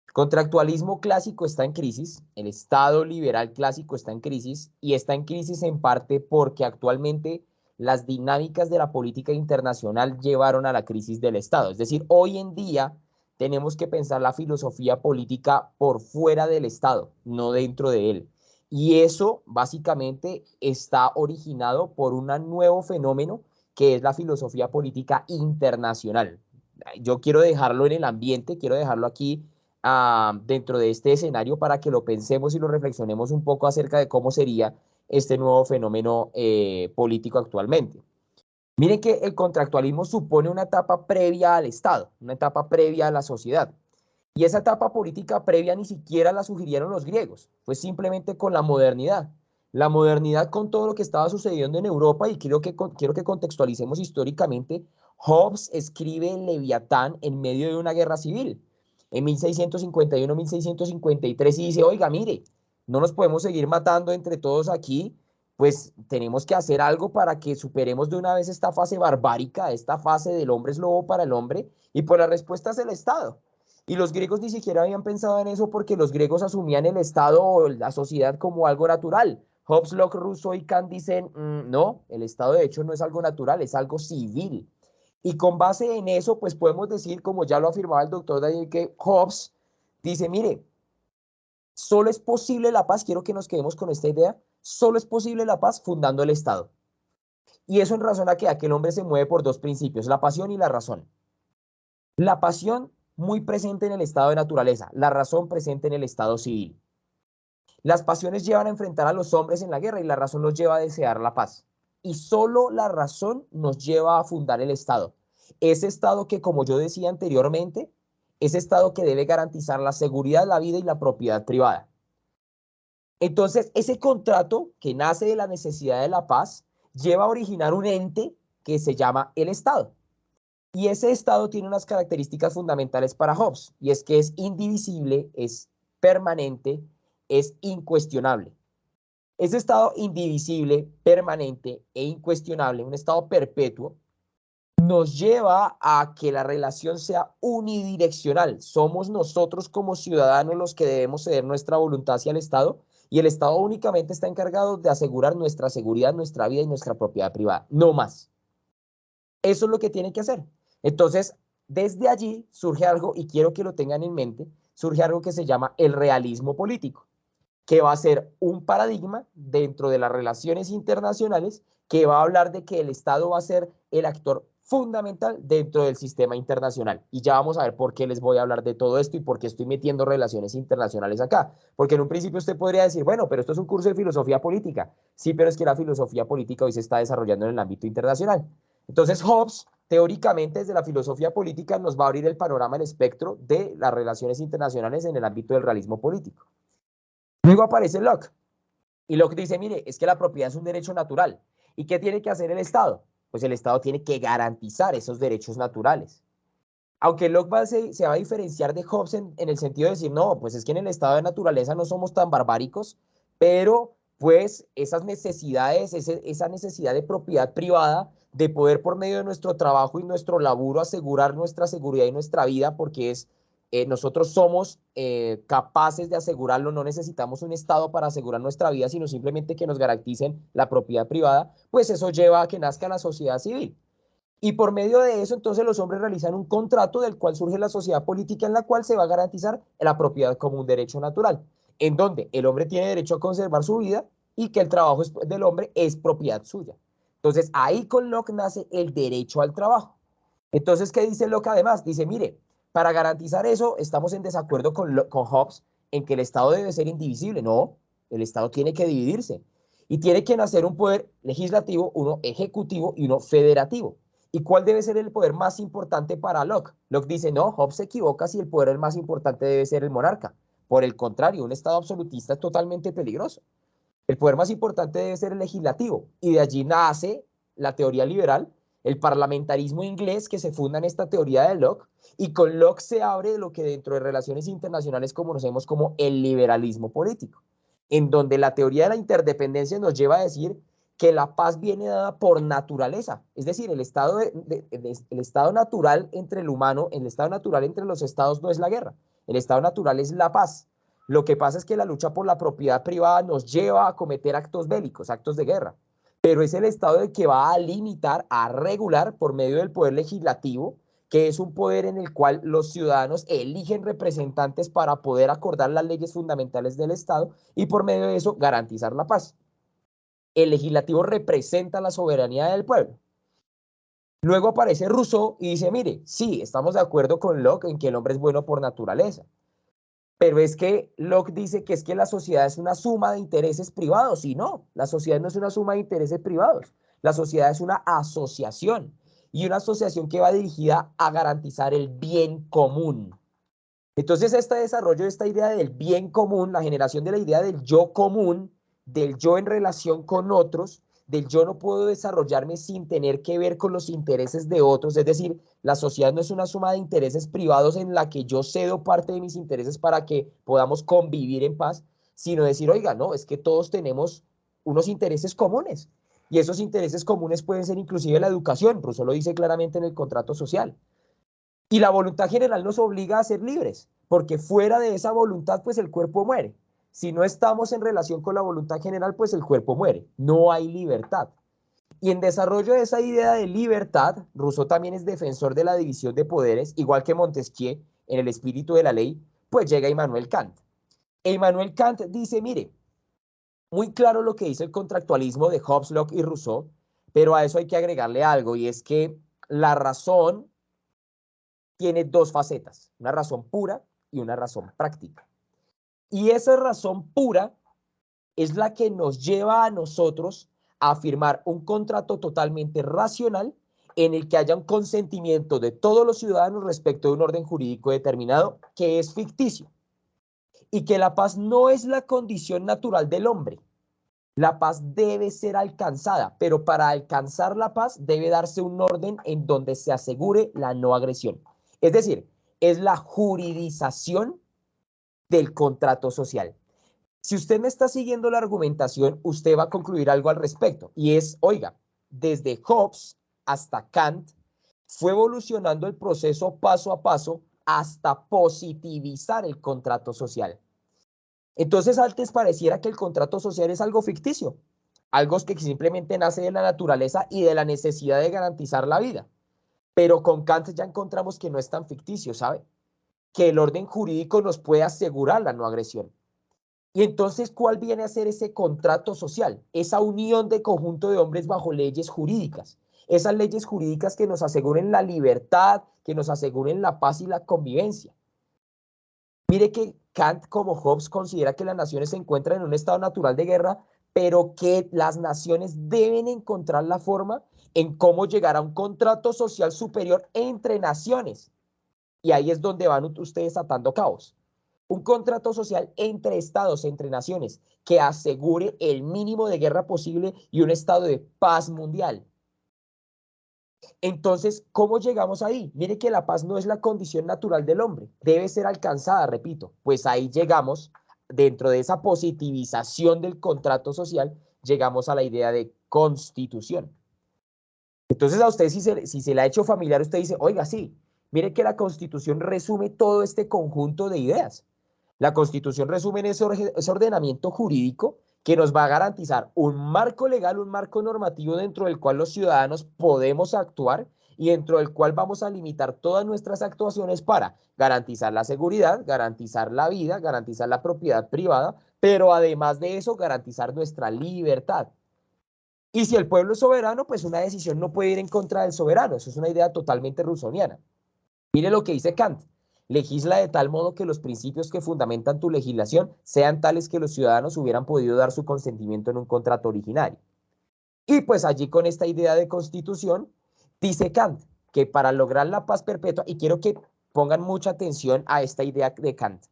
el contractualismo clásico está en crisis, el Estado liberal clásico está en crisis y está en crisis en parte porque actualmente las dinámicas de la política internacional llevaron a la crisis del Estado. Es decir, hoy en día tenemos que pensar la filosofía política por fuera del Estado, no dentro de él. Y eso básicamente está originado por un nuevo fenómeno que es la filosofía política internacional. Yo quiero dejarlo en el ambiente, quiero dejarlo aquí dentro de este escenario para que lo pensemos y lo reflexionemos un poco acerca de cómo sería este nuevo fenómeno político actualmente. Miren que el contractualismo supone una etapa previa al Estado, una etapa previa a la sociedad. Y esa etapa política previa ni siquiera la sugirieron los griegos, fue simplemente con la modernidad. La modernidad con todo lo que estaba sucediendo en Europa, y quiero que contextualicemos históricamente. Hobbes escribe el Leviatán en medio de una guerra civil, en 1651-1653, y dice, oiga, mire, no nos podemos seguir matando entre todos aquí, pues tenemos que hacer algo para que superemos de una vez esta fase barbárica, esta fase del hombre es lobo para el hombre, y pues la respuesta es el Estado. Y los griegos ni siquiera habían pensado en eso porque los griegos asumían el Estado o la sociedad como algo natural. Hobbes, Locke, Rousseau y Kant dicen, no, el Estado de hecho no es algo natural, es algo civil. Y con base en eso, pues podemos decir, como ya lo afirmaba el doctor Daniel, que Hobbes dice, mire, solo es posible la paz, quiero que nos quedemos con esta idea, solo es posible la paz fundando el Estado. Y eso en razón a que el hombre se mueve por dos principios, la pasión y la razón. La pasión muy presente en el estado de naturaleza, la razón presente en el estado civil. Las pasiones llevan a enfrentar a los hombres en la guerra y la razón los lleva a desear la paz. Y solo la razón nos lleva a fundar el Estado. Ese Estado que, como yo decía anteriormente, ese Estado que debe garantizar la seguridad, la vida y la propiedad privada. Entonces, ese contrato que nace de la necesidad de la paz lleva a originar un ente que se llama el Estado. Y ese Estado tiene unas características fundamentales para Hobbes, y es que es indivisible, es permanente es incuestionable. Ese estado indivisible, permanente e incuestionable, un estado perpetuo, nos lleva a que la relación sea unidireccional. Somos nosotros como ciudadanos los que debemos ceder nuestra voluntad hacia el Estado, y el Estado únicamente está encargado de asegurar nuestra seguridad, nuestra vida y nuestra propiedad privada, no más. Eso es lo que tiene que hacer. Entonces, desde allí surge algo, y quiero que lo tengan en mente, surge algo que se llama el realismo político, que va a ser un paradigma dentro de las relaciones internacionales que va a hablar de que el Estado va a ser el actor fundamental dentro del sistema internacional. Y ya vamos a ver por qué les voy a hablar de todo esto y por qué estoy metiendo relaciones internacionales acá. Porque en un principio usted podría decir, bueno, pero esto es un curso de filosofía política. Sí, pero es que la filosofía política hoy se está desarrollando en el ámbito internacional. Entonces, Hobbes, teóricamente, desde la filosofía política, nos va a abrir el panorama, el espectro de las relaciones internacionales en el ámbito del realismo político. Luego aparece Locke, y Locke dice, mire, es que la propiedad es un derecho natural. ¿Y qué tiene que hacer el Estado? Pues el Estado tiene que garantizar esos derechos naturales. Aunque Locke se va a diferenciar de Hobbes en el sentido de decir, no, pues es que en el estado de naturaleza no somos tan barbáricos, pero pues esas necesidades, esa necesidad de propiedad privada, de poder por medio de nuestro trabajo y nuestro laburo asegurar nuestra seguridad y nuestra vida, porque nosotros somos capaces de asegurarlo, no necesitamos un Estado para asegurar nuestra vida, sino simplemente que nos garanticen la propiedad privada, pues eso lleva a que nazca la sociedad civil. Y por medio de eso, entonces, los hombres realizan un contrato del cual surge la sociedad política en la cual se va a garantizar la propiedad como un derecho natural, en donde el hombre tiene derecho a conservar su vida y que el trabajo del hombre es propiedad suya. Entonces, ahí con Locke nace el derecho al trabajo. Entonces, ¿qué dice Locke además? Dice, mire, para garantizar eso, estamos en desacuerdo con Hobbes en que el Estado debe ser indivisible. No, el Estado tiene que dividirse y tiene que nacer un poder legislativo, uno ejecutivo y uno federativo. ¿Y cuál debe ser el poder más importante para Locke? Locke dice, no, Hobbes se equivoca si el poder más importante debe ser el monarca. Por el contrario, un Estado absolutista es totalmente peligroso. El poder más importante debe ser el legislativo. Y de allí nace la teoría liberal, el parlamentarismo inglés que se funda en esta teoría de Locke. Y con Locke se abre lo que dentro de relaciones internacionales conocemos como el liberalismo político, en donde la teoría de la interdependencia nos lleva a decir que la paz viene dada por naturaleza, es decir, el estado natural entre el humano, el estado natural entre los estados no es la guerra, el estado natural es la paz. Lo que pasa es que la lucha por la propiedad privada nos lleva a cometer actos bélicos, actos de guerra, pero es el Estado el que va a limitar, a regular por medio del poder legislativo, que es un poder en el cual los ciudadanos eligen representantes para poder acordar las leyes fundamentales del Estado y por medio de eso garantizar la paz. El legislativo representa la soberanía del pueblo. Luego aparece Rousseau y dice, mire, sí, estamos de acuerdo con Locke en que el hombre es bueno por naturaleza, pero es que Locke dice que es que la sociedad es una suma de intereses privados, y no, la sociedad no es una suma de intereses privados, la sociedad es una asociación, y una asociación que va dirigida a garantizar el bien común. Entonces, este desarrollo de esta idea del bien común, la generación de la idea del yo común, del yo en relación con otros, del yo no puedo desarrollarme sin tener que ver con los intereses de otros, es decir, la sociedad no es una suma de intereses privados en la que yo cedo parte de mis intereses para que podamos convivir en paz, sino decir, oiga, no, es que todos tenemos unos intereses comunes, y esos intereses comunes pueden ser inclusive la educación, Rousseau lo dice claramente en el contrato social. Y la voluntad general nos obliga a ser libres, porque fuera de esa voluntad, pues el cuerpo muere. Si no estamos en relación con la voluntad general, pues el cuerpo muere. No hay libertad. Y en desarrollo de esa idea de libertad, Rousseau también es defensor de la división de poderes, igual que Montesquieu en El espíritu de la ley, pues llega Immanuel Kant. E Immanuel Kant dice, mire, muy claro lo que dice el contractualismo de Hobbes, Locke y Rousseau, pero a eso hay que agregarle algo, y es que la razón tiene dos facetas, una razón pura y una razón práctica. Y esa razón pura es la que nos lleva a nosotros a firmar un contrato totalmente racional en el que haya un consentimiento de todos los ciudadanos respecto de un orden jurídico determinado que es ficticio y que la paz no es la condición natural del hombre. La paz debe ser alcanzada, pero para alcanzar la paz debe darse un orden en donde se asegure la no agresión. Es decir, es la juridización del contrato social. Si usted me está siguiendo la argumentación, usted va a concluir algo al respecto, y es, oiga, desde Hobbes hasta Kant, fue evolucionando el proceso paso a paso hasta positivizar el contrato social. Entonces, antes pareciera que el contrato social es algo ficticio, algo que simplemente nace de la naturaleza y de la necesidad de garantizar la vida. Pero con Kant ya encontramos que no es tan ficticio, ¿sabe? Que el orden jurídico nos puede asegurar la no agresión. Y entonces, ¿cuál viene a ser ese contrato social? Esa unión de conjunto de hombres bajo leyes jurídicas. Esas leyes jurídicas que nos aseguren la libertad, que nos aseguren la paz y la convivencia. Mire que Kant, como Hobbes, considera que las naciones se encuentran en un estado natural de guerra, pero que las naciones deben encontrar la forma en cómo llegar a un contrato social superior entre naciones. Y ahí es donde van ustedes atando cabos. Un contrato social entre estados, entre naciones, que asegure el mínimo de guerra posible y un estado de paz mundial. Entonces, ¿cómo llegamos ahí? Mire que la paz no es la condición natural del hombre, debe ser alcanzada, repito. Pues ahí llegamos, dentro de esa positivización del contrato social, llegamos a la idea de constitución. Entonces, a usted, si se le ha hecho familiar, usted dice, oiga, sí, mire que la constitución resume todo este conjunto de ideas. La Constitución resume en ese ordenamiento jurídico que nos va a garantizar un marco legal, un marco normativo dentro del cual los ciudadanos podemos actuar y dentro del cual vamos a limitar todas nuestras actuaciones para garantizar la seguridad, garantizar la vida, garantizar la propiedad privada, pero además de eso, garantizar nuestra libertad. Y si el pueblo es soberano, pues una decisión no puede ir en contra del soberano. Eso es una idea totalmente rusoniana. Mire lo que dice Kant. Legisla de tal modo que los principios que fundamentan tu legislación sean tales que los ciudadanos hubieran podido dar su consentimiento en un contrato originario. Y pues allí con esta idea de constitución, dice Kant que para lograr la paz perpetua, y quiero que pongan mucha atención a esta idea de Kant,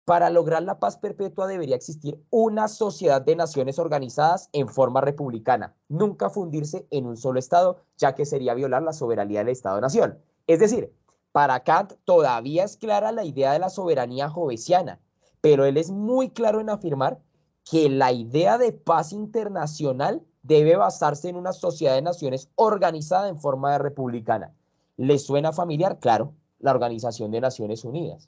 para lograr la paz perpetua debería existir una sociedad de naciones organizadas en forma republicana, nunca fundirse en un solo Estado, ya que sería violar la soberanía del Estado-nación. Es decir, para Kant todavía es clara la idea de la soberanía hobbesiana, pero él es muy claro en afirmar que la idea de paz internacional debe basarse en una sociedad de naciones organizada en forma de republicana. ¿Les suena familiar? Claro, la Organización de Naciones Unidas.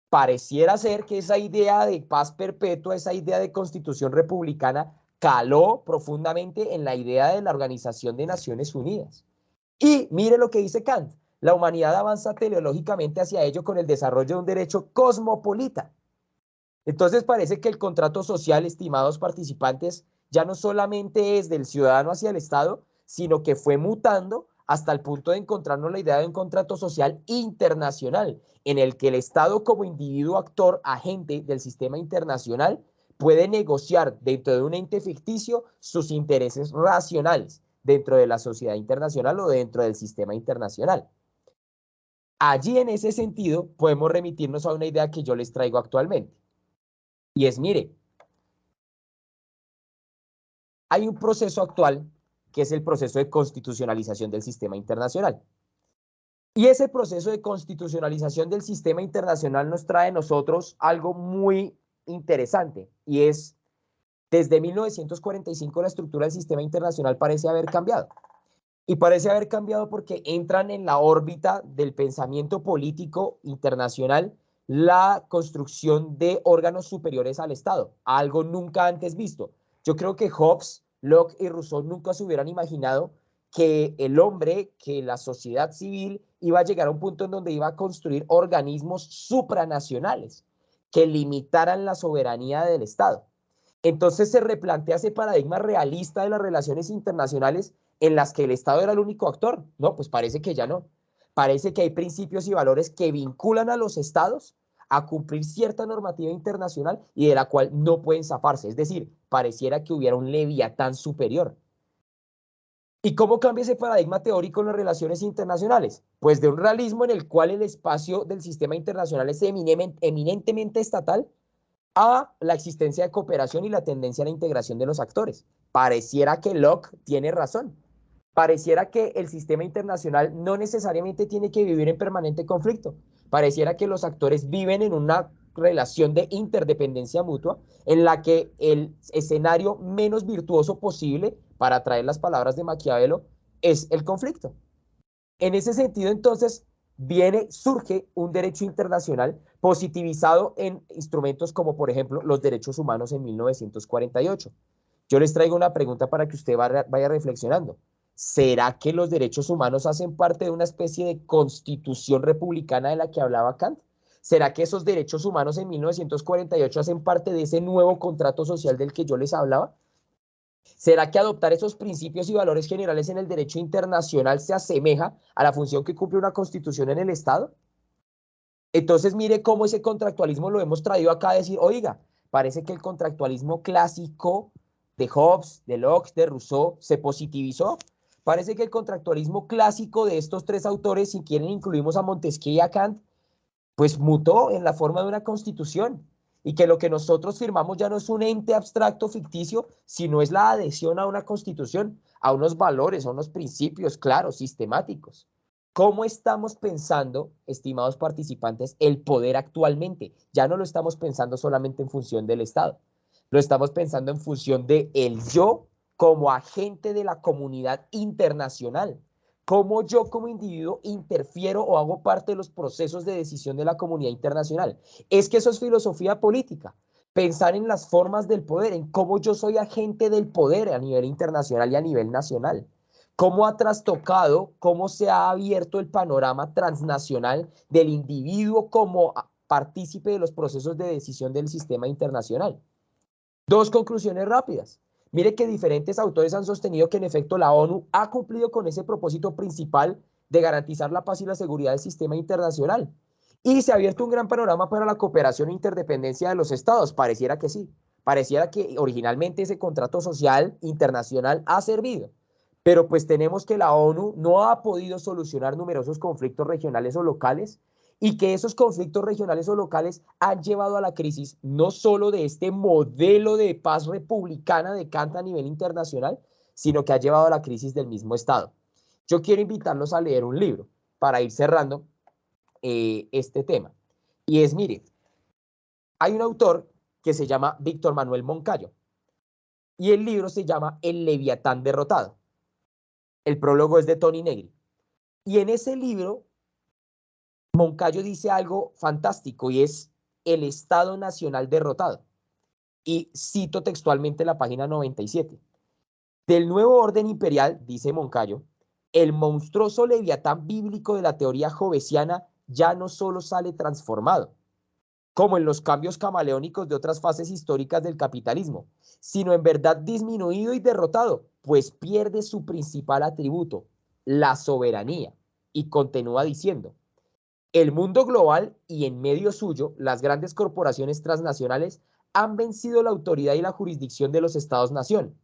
Pareciera ser que esa idea de paz perpetua, esa idea de constitución republicana, caló profundamente en la idea de la Organización de Naciones Unidas. Y mire lo que dice Kant, la humanidad avanza teleológicamente hacia ello con el desarrollo de un derecho cosmopolita. Entonces parece que el contrato social, estimados participantes, ya no solamente es del ciudadano hacia el Estado, sino que fue mutando hasta el punto de encontrarnos la idea de un contrato social internacional, en el que el Estado como individuo actor, agente del sistema internacional, puede negociar dentro de un ente ficticio sus intereses racionales dentro de la sociedad internacional o dentro del sistema internacional. Allí, en ese sentido, podemos remitirnos a una idea que yo les traigo actualmente. Y es, mire, hay un proceso actual que es el proceso de constitucionalización del sistema internacional. Y ese proceso de constitucionalización del sistema internacional nos trae a nosotros algo muy interesante, y es, desde 1945 la estructura del sistema internacional parece haber cambiado. Y parece haber cambiado porque entran en la órbita del pensamiento político internacional la construcción de órganos superiores al Estado, algo nunca antes visto. Yo creo que Hobbes, Locke y Rousseau nunca se hubieran imaginado que el hombre, que la sociedad civil iba a llegar a un punto en donde iba a construir organismos supranacionales que limitaran la soberanía del Estado. Entonces se replantea ese paradigma realista de las relaciones internacionales en las que el Estado era el único actor. No, pues parece que ya no. Parece que hay principios y valores que vinculan a los Estados a cumplir cierta normativa internacional y de la cual no pueden zafarse. Es decir, pareciera que hubiera un leviatán superior. ¿Y cómo cambia ese paradigma teórico en las relaciones internacionales? Pues de un realismo en el cual el espacio del sistema internacional es eminentemente estatal a la existencia de cooperación y la tendencia a la integración de los actores. Pareciera que Locke tiene razón. Pareciera que el sistema internacional no necesariamente tiene que vivir en permanente conflicto. Pareciera que los actores viven en una relación de interdependencia mutua en la que el escenario menos virtuoso posible, para traer las palabras de Maquiavelo, es el conflicto. En ese sentido, entonces, surge un derecho internacional positivizado en instrumentos como, por ejemplo, los derechos humanos en 1948. Yo les traigo una pregunta para que usted vaya reflexionando. ¿Será que los derechos humanos hacen parte de una especie de constitución republicana de la que hablaba Kant? ¿Será que esos derechos humanos en 1948 hacen parte de ese nuevo contrato social del que yo les hablaba? ¿Será que adoptar esos principios y valores generales en el derecho internacional se asemeja a la función que cumple una constitución en el Estado? Entonces, mire cómo ese contractualismo lo hemos traído acá a decir, oiga, parece que el contractualismo clásico de Hobbes, de Locke, de Rousseau, se positivizó. Parece que el contractualismo clásico de estos tres autores, si quieren incluimos a Montesquieu y a Kant, pues mutó en la forma de una constitución. Y que lo que nosotros firmamos ya no es un ente abstracto ficticio, sino es la adhesión a una constitución, a unos valores, a unos principios claros, sistemáticos. ¿Cómo estamos pensando, estimados participantes, el poder actualmente? Ya no lo estamos pensando solamente en función del Estado, lo estamos pensando en función de el yo como agente de la comunidad internacional. ¿Cómo yo como individuo interfiero o hago parte de los procesos de decisión de la comunidad internacional? Es que eso es filosofía política. Pensar en las formas del poder, en cómo yo soy agente del poder a nivel internacional y a nivel nacional. Cómo ha trastocado, cómo se ha abierto el panorama transnacional del individuo como partícipe de los procesos de decisión del sistema internacional. Dos conclusiones rápidas. Mire que diferentes autores han sostenido que en efecto la ONU ha cumplido con ese propósito principal de garantizar la paz y la seguridad del sistema internacional. Y se ha abierto un gran panorama para la cooperación e interdependencia de los estados. Pareciera que sí. Pareciera que originalmente ese contrato social internacional ha servido. Pero pues tenemos que la ONU no ha podido solucionar numerosos conflictos regionales o locales y que esos conflictos regionales o locales han llevado a la crisis no solo de este modelo de paz republicana de Kant a nivel internacional, sino que ha llevado a la crisis del mismo Estado. Yo quiero invitarlos a leer un libro para ir cerrando este tema. Y es, mire, hay un autor que se llama Víctor Manuel Moncayo y el libro se llama El Leviatán derrotado. El prólogo es de Tony Negri. Y en ese libro Moncayo dice algo fantástico y es el Estado Nacional derrotado. Y cito textualmente la página 97. Del nuevo orden imperial, dice Moncayo, el monstruoso leviatán bíblico de la teoría jovesiana ya no solo sale transformado, como en los cambios camaleónicos de otras fases históricas del capitalismo, sino en verdad disminuido y derrotado, pues pierde su principal atributo, la soberanía, y continúa diciendo, el mundo global y en medio suyo, las grandes corporaciones transnacionales han vencido la autoridad y la jurisdicción de los estados-nación.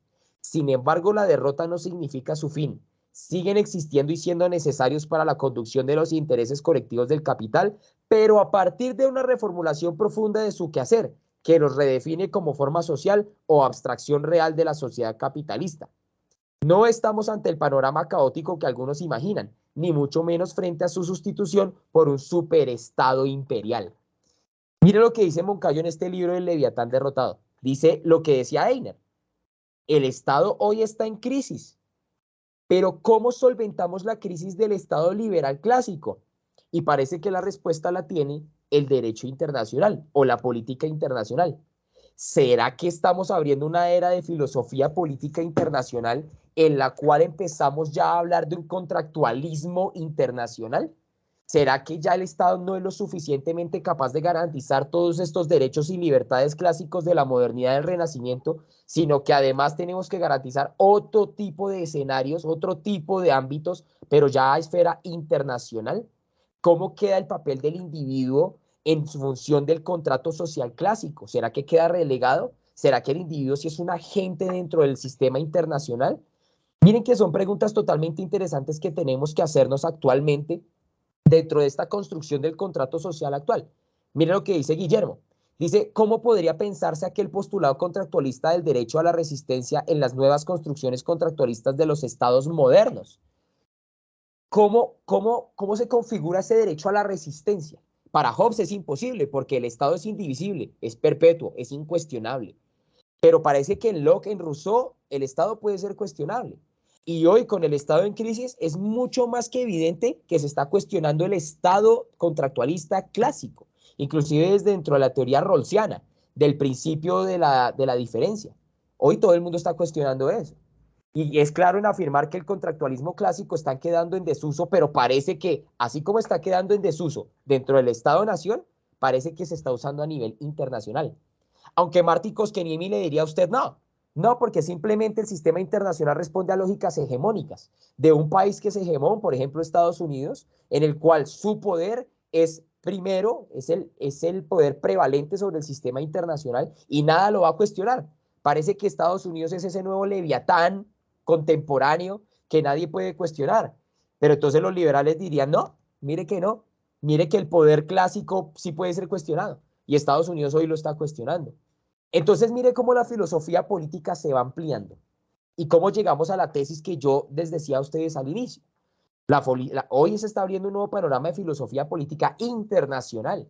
Sin embargo, la derrota no significa su fin. Siguen existiendo y siendo necesarios para la conducción de los intereses colectivos del capital, pero a partir de una reformulación profunda de su quehacer, que los redefine como forma social o abstracción real de la sociedad capitalista. No estamos ante el panorama caótico que algunos imaginan, ni mucho menos frente a su sustitución por un superestado imperial. Mire lo que dice Moncayo en este libro del Leviatán derrotado. Dice lo que decía Einer. El Estado hoy está en crisis, pero ¿cómo solventamos la crisis del Estado liberal clásico? Y parece que la respuesta la tiene el derecho internacional o la política internacional. ¿Será que estamos abriendo una era de filosofía política internacional en la cual empezamos ya a hablar de un contractualismo internacional? ¿Será que ya el Estado no es lo suficientemente capaz de garantizar todos estos derechos y libertades clásicos de la modernidad del Renacimiento, sino que además tenemos que garantizar otro tipo de escenarios, otro tipo de ámbitos, pero ya a esfera internacional? ¿Cómo queda el papel del individuo en función del contrato social clásico? ¿Será que queda relegado? ¿Será que el individuo sí es un agente dentro del sistema internacional? Miren que son preguntas totalmente interesantes que tenemos que hacernos actualmente dentro de esta construcción del contrato social actual. Miren lo que dice Guillermo. Dice, ¿cómo podría pensarse aquel postulado contractualista del derecho a la resistencia en las nuevas construcciones contractualistas de los estados modernos? ¿Cómo se configura ese derecho a la resistencia? Para Hobbes es imposible porque el Estado es indivisible, es perpetuo, es incuestionable. Pero parece que en Locke, en Rousseau, el Estado puede ser cuestionable. Y hoy con el Estado en crisis es mucho más que evidente que se está cuestionando el Estado contractualista clásico, inclusive desde dentro de la teoría rawlsiana, del principio de la diferencia. Hoy todo el mundo está cuestionando eso. Y es claro en afirmar que el contractualismo clásico está quedando en desuso, pero parece que, así como está quedando en desuso dentro del Estado-nación, parece que se está usando a nivel internacional. Aunque Marty Koskeniemi le diría a usted no, porque simplemente el sistema internacional responde a lógicas hegemónicas de un país que es hegemón, por ejemplo Estados Unidos, en el cual su poder es primero, es el poder prevalente sobre el sistema internacional y nada lo va a cuestionar. Parece que Estados Unidos es ese nuevo leviatán contemporáneo que nadie puede cuestionar. Pero entonces los liberales dirían, no, mire que el poder clásico sí puede ser cuestionado y Estados Unidos hoy lo está cuestionando. Entonces mire cómo la filosofía política se va ampliando y cómo llegamos a la tesis que yo les decía a ustedes al inicio. Hoy se está abriendo un nuevo panorama de filosofía política internacional,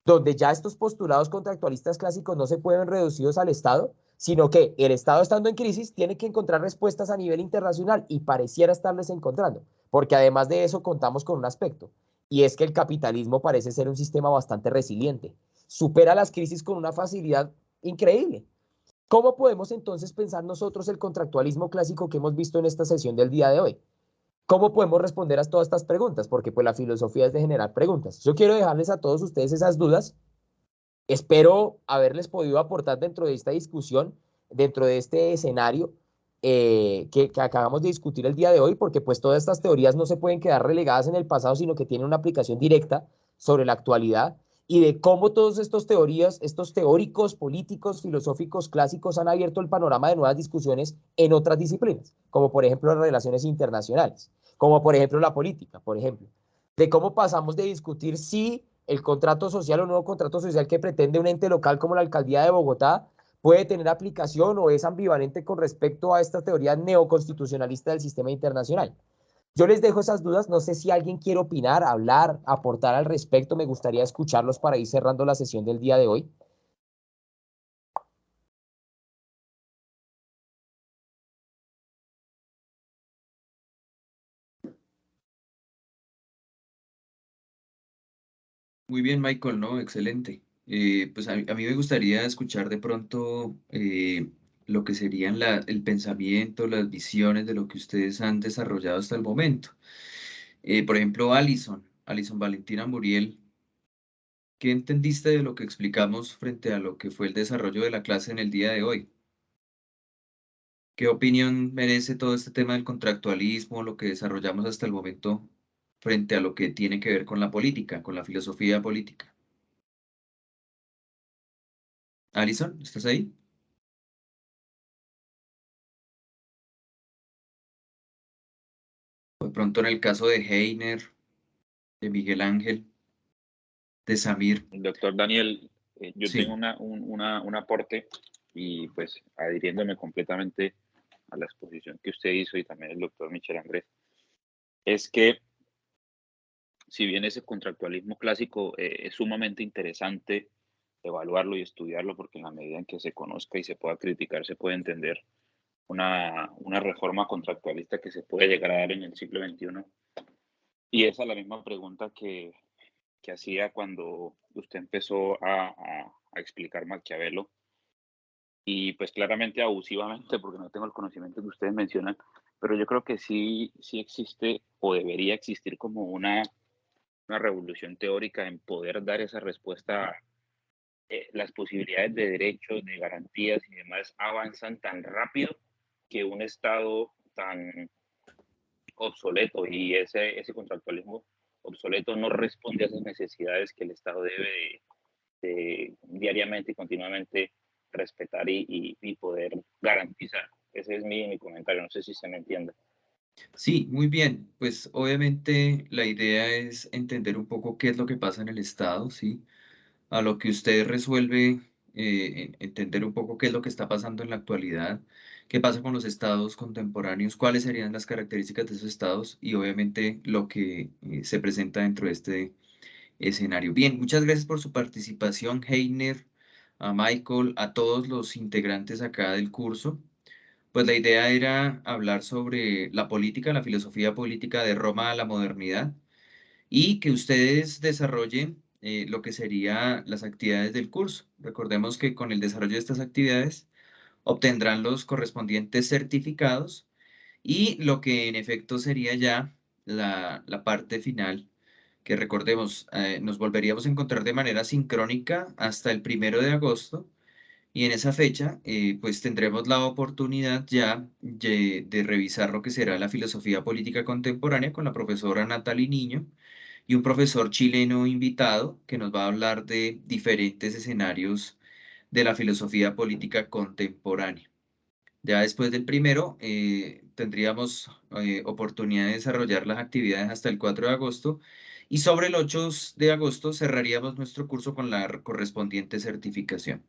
donde ya estos postulados contractualistas clásicos no se pueden reducidos al Estado, sino que el Estado estando en crisis tiene que encontrar respuestas a nivel internacional y pareciera estarles encontrando, porque además de eso contamos con un aspecto, y es que el capitalismo parece ser un sistema bastante resiliente, supera las crisis con una facilidad increíble. ¿Cómo podemos entonces pensar nosotros el contractualismo clásico que hemos visto en esta sesión del día de hoy? ¿Cómo podemos responder a todas estas preguntas? Porque pues la filosofía es de generar preguntas. Yo quiero dejarles a todos ustedes esas dudas. Espero haberles podido aportar dentro de esta discusión, dentro de este escenario que acabamos de discutir el día de hoy, porque pues todas estas teorías no se pueden quedar relegadas en el pasado, sino que tienen una aplicación directa sobre la actualidad y de cómo todas estas teorías, estos teóricos políticos, filosóficos clásicos han abierto el panorama de nuevas discusiones en otras disciplinas, como por ejemplo las relaciones internacionales, como por ejemplo la política, por ejemplo, de cómo pasamos de discutir si el contrato social o nuevo contrato social que pretende un ente local como la alcaldía de Bogotá puede tener aplicación o es ambivalente con respecto a esta teoría neoconstitucionalista del sistema internacional. Yo les dejo esas dudas, no sé si alguien quiere opinar, hablar, aportar al respecto, me gustaría escucharlos para ir cerrando la sesión del día de hoy. Muy bien, Michael, ¿no? Excelente. Pues a mí me gustaría escuchar de pronto lo que serían el pensamiento, las visiones de lo que ustedes han desarrollado hasta el momento. Por ejemplo, Alison Valentina Muriel, ¿qué entendiste de lo que explicamos frente a lo que fue el desarrollo de la clase en el día de hoy? ¿Qué opinión merece todo este tema del contractualismo, lo que desarrollamos hasta el momento frente a lo que tiene que ver con la política, con la filosofía política? Alison, ¿estás ahí? O de pronto en el caso de Heiner, de Miguel Ángel, de Samir. Doctor Daniel, yo tengo Sí, un aporte y pues adhiriéndome completamente a la exposición que usted hizo y también el doctor Michel Andrés, es que si bien ese contractualismo clásico es sumamente interesante evaluarlo y estudiarlo, porque en la medida en que se conozca y se pueda criticar, se puede entender una reforma contractualista que se puede llegar a dar en el siglo XXI. Y esa es la misma pregunta que hacía cuando usted empezó a explicar Maquiavelo, y pues claramente abusivamente, porque no tengo el conocimiento que ustedes mencionan, pero yo creo que sí existe o debería existir como una revolución teórica en poder dar esa respuesta. Las posibilidades de derechos, de garantías y demás avanzan tan rápido que un Estado tan obsoleto y ese contractualismo obsoleto no responde a esas necesidades que el Estado debe de diariamente y continuamente respetar y poder garantizar. Ese es mi comentario, no sé si se me entiende. sí, muy bien. Pues obviamente la idea es entender un poco qué es lo que pasa en el Estado, ¿sí? A lo que usted resuelve, entender un poco qué es lo que está pasando en la actualidad, qué pasa con los estados contemporáneos, cuáles serían las características de esos estados y obviamente lo que se presenta dentro de este escenario. Bien, muchas gracias por su participación, Heiner, a Michael, a todos los integrantes acá del curso. Pues la idea era hablar sobre la política, la filosofía política de Roma a la modernidad y que ustedes desarrollen lo que serían las actividades del curso. Recordemos que con el desarrollo de estas actividades obtendrán los correspondientes certificados y lo que en efecto sería ya la parte final, que recordemos, nos volveríamos a encontrar de manera sincrónica hasta el 1 de agosto y en esa fecha pues tendremos la oportunidad ya de revisar lo que será la filosofía política contemporánea con la profesora Natalie Niño y un profesor chileno invitado que nos va a hablar de diferentes escenarios de la filosofía política contemporánea. Ya después del primero, tendríamos oportunidad de desarrollar las actividades hasta el 4 de agosto y sobre el 8 de agosto cerraríamos nuestro curso con la correspondiente certificación.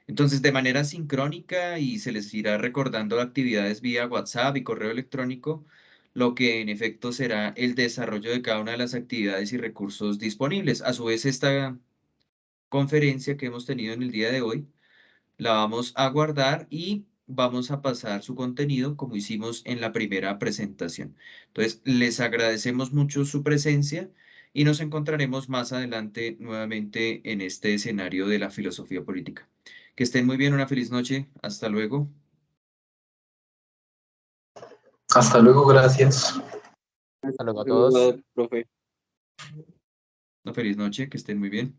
Entonces, de manera sincrónica y se les irá recordando actividades vía WhatsApp y correo electrónico, lo que en efecto será el desarrollo de cada una de las actividades y recursos disponibles. A su vez, esta conferencia que hemos tenido en el día de hoy la vamos a guardar y vamos a pasar su contenido como hicimos en la primera presentación. Entonces, les agradecemos mucho su presencia y nos encontraremos más adelante nuevamente en este escenario de la filosofía política. Que estén muy bien, una feliz noche. Hasta luego. Hasta luego, gracias. Hasta luego a todos. Profe. Una feliz noche, que estén muy bien.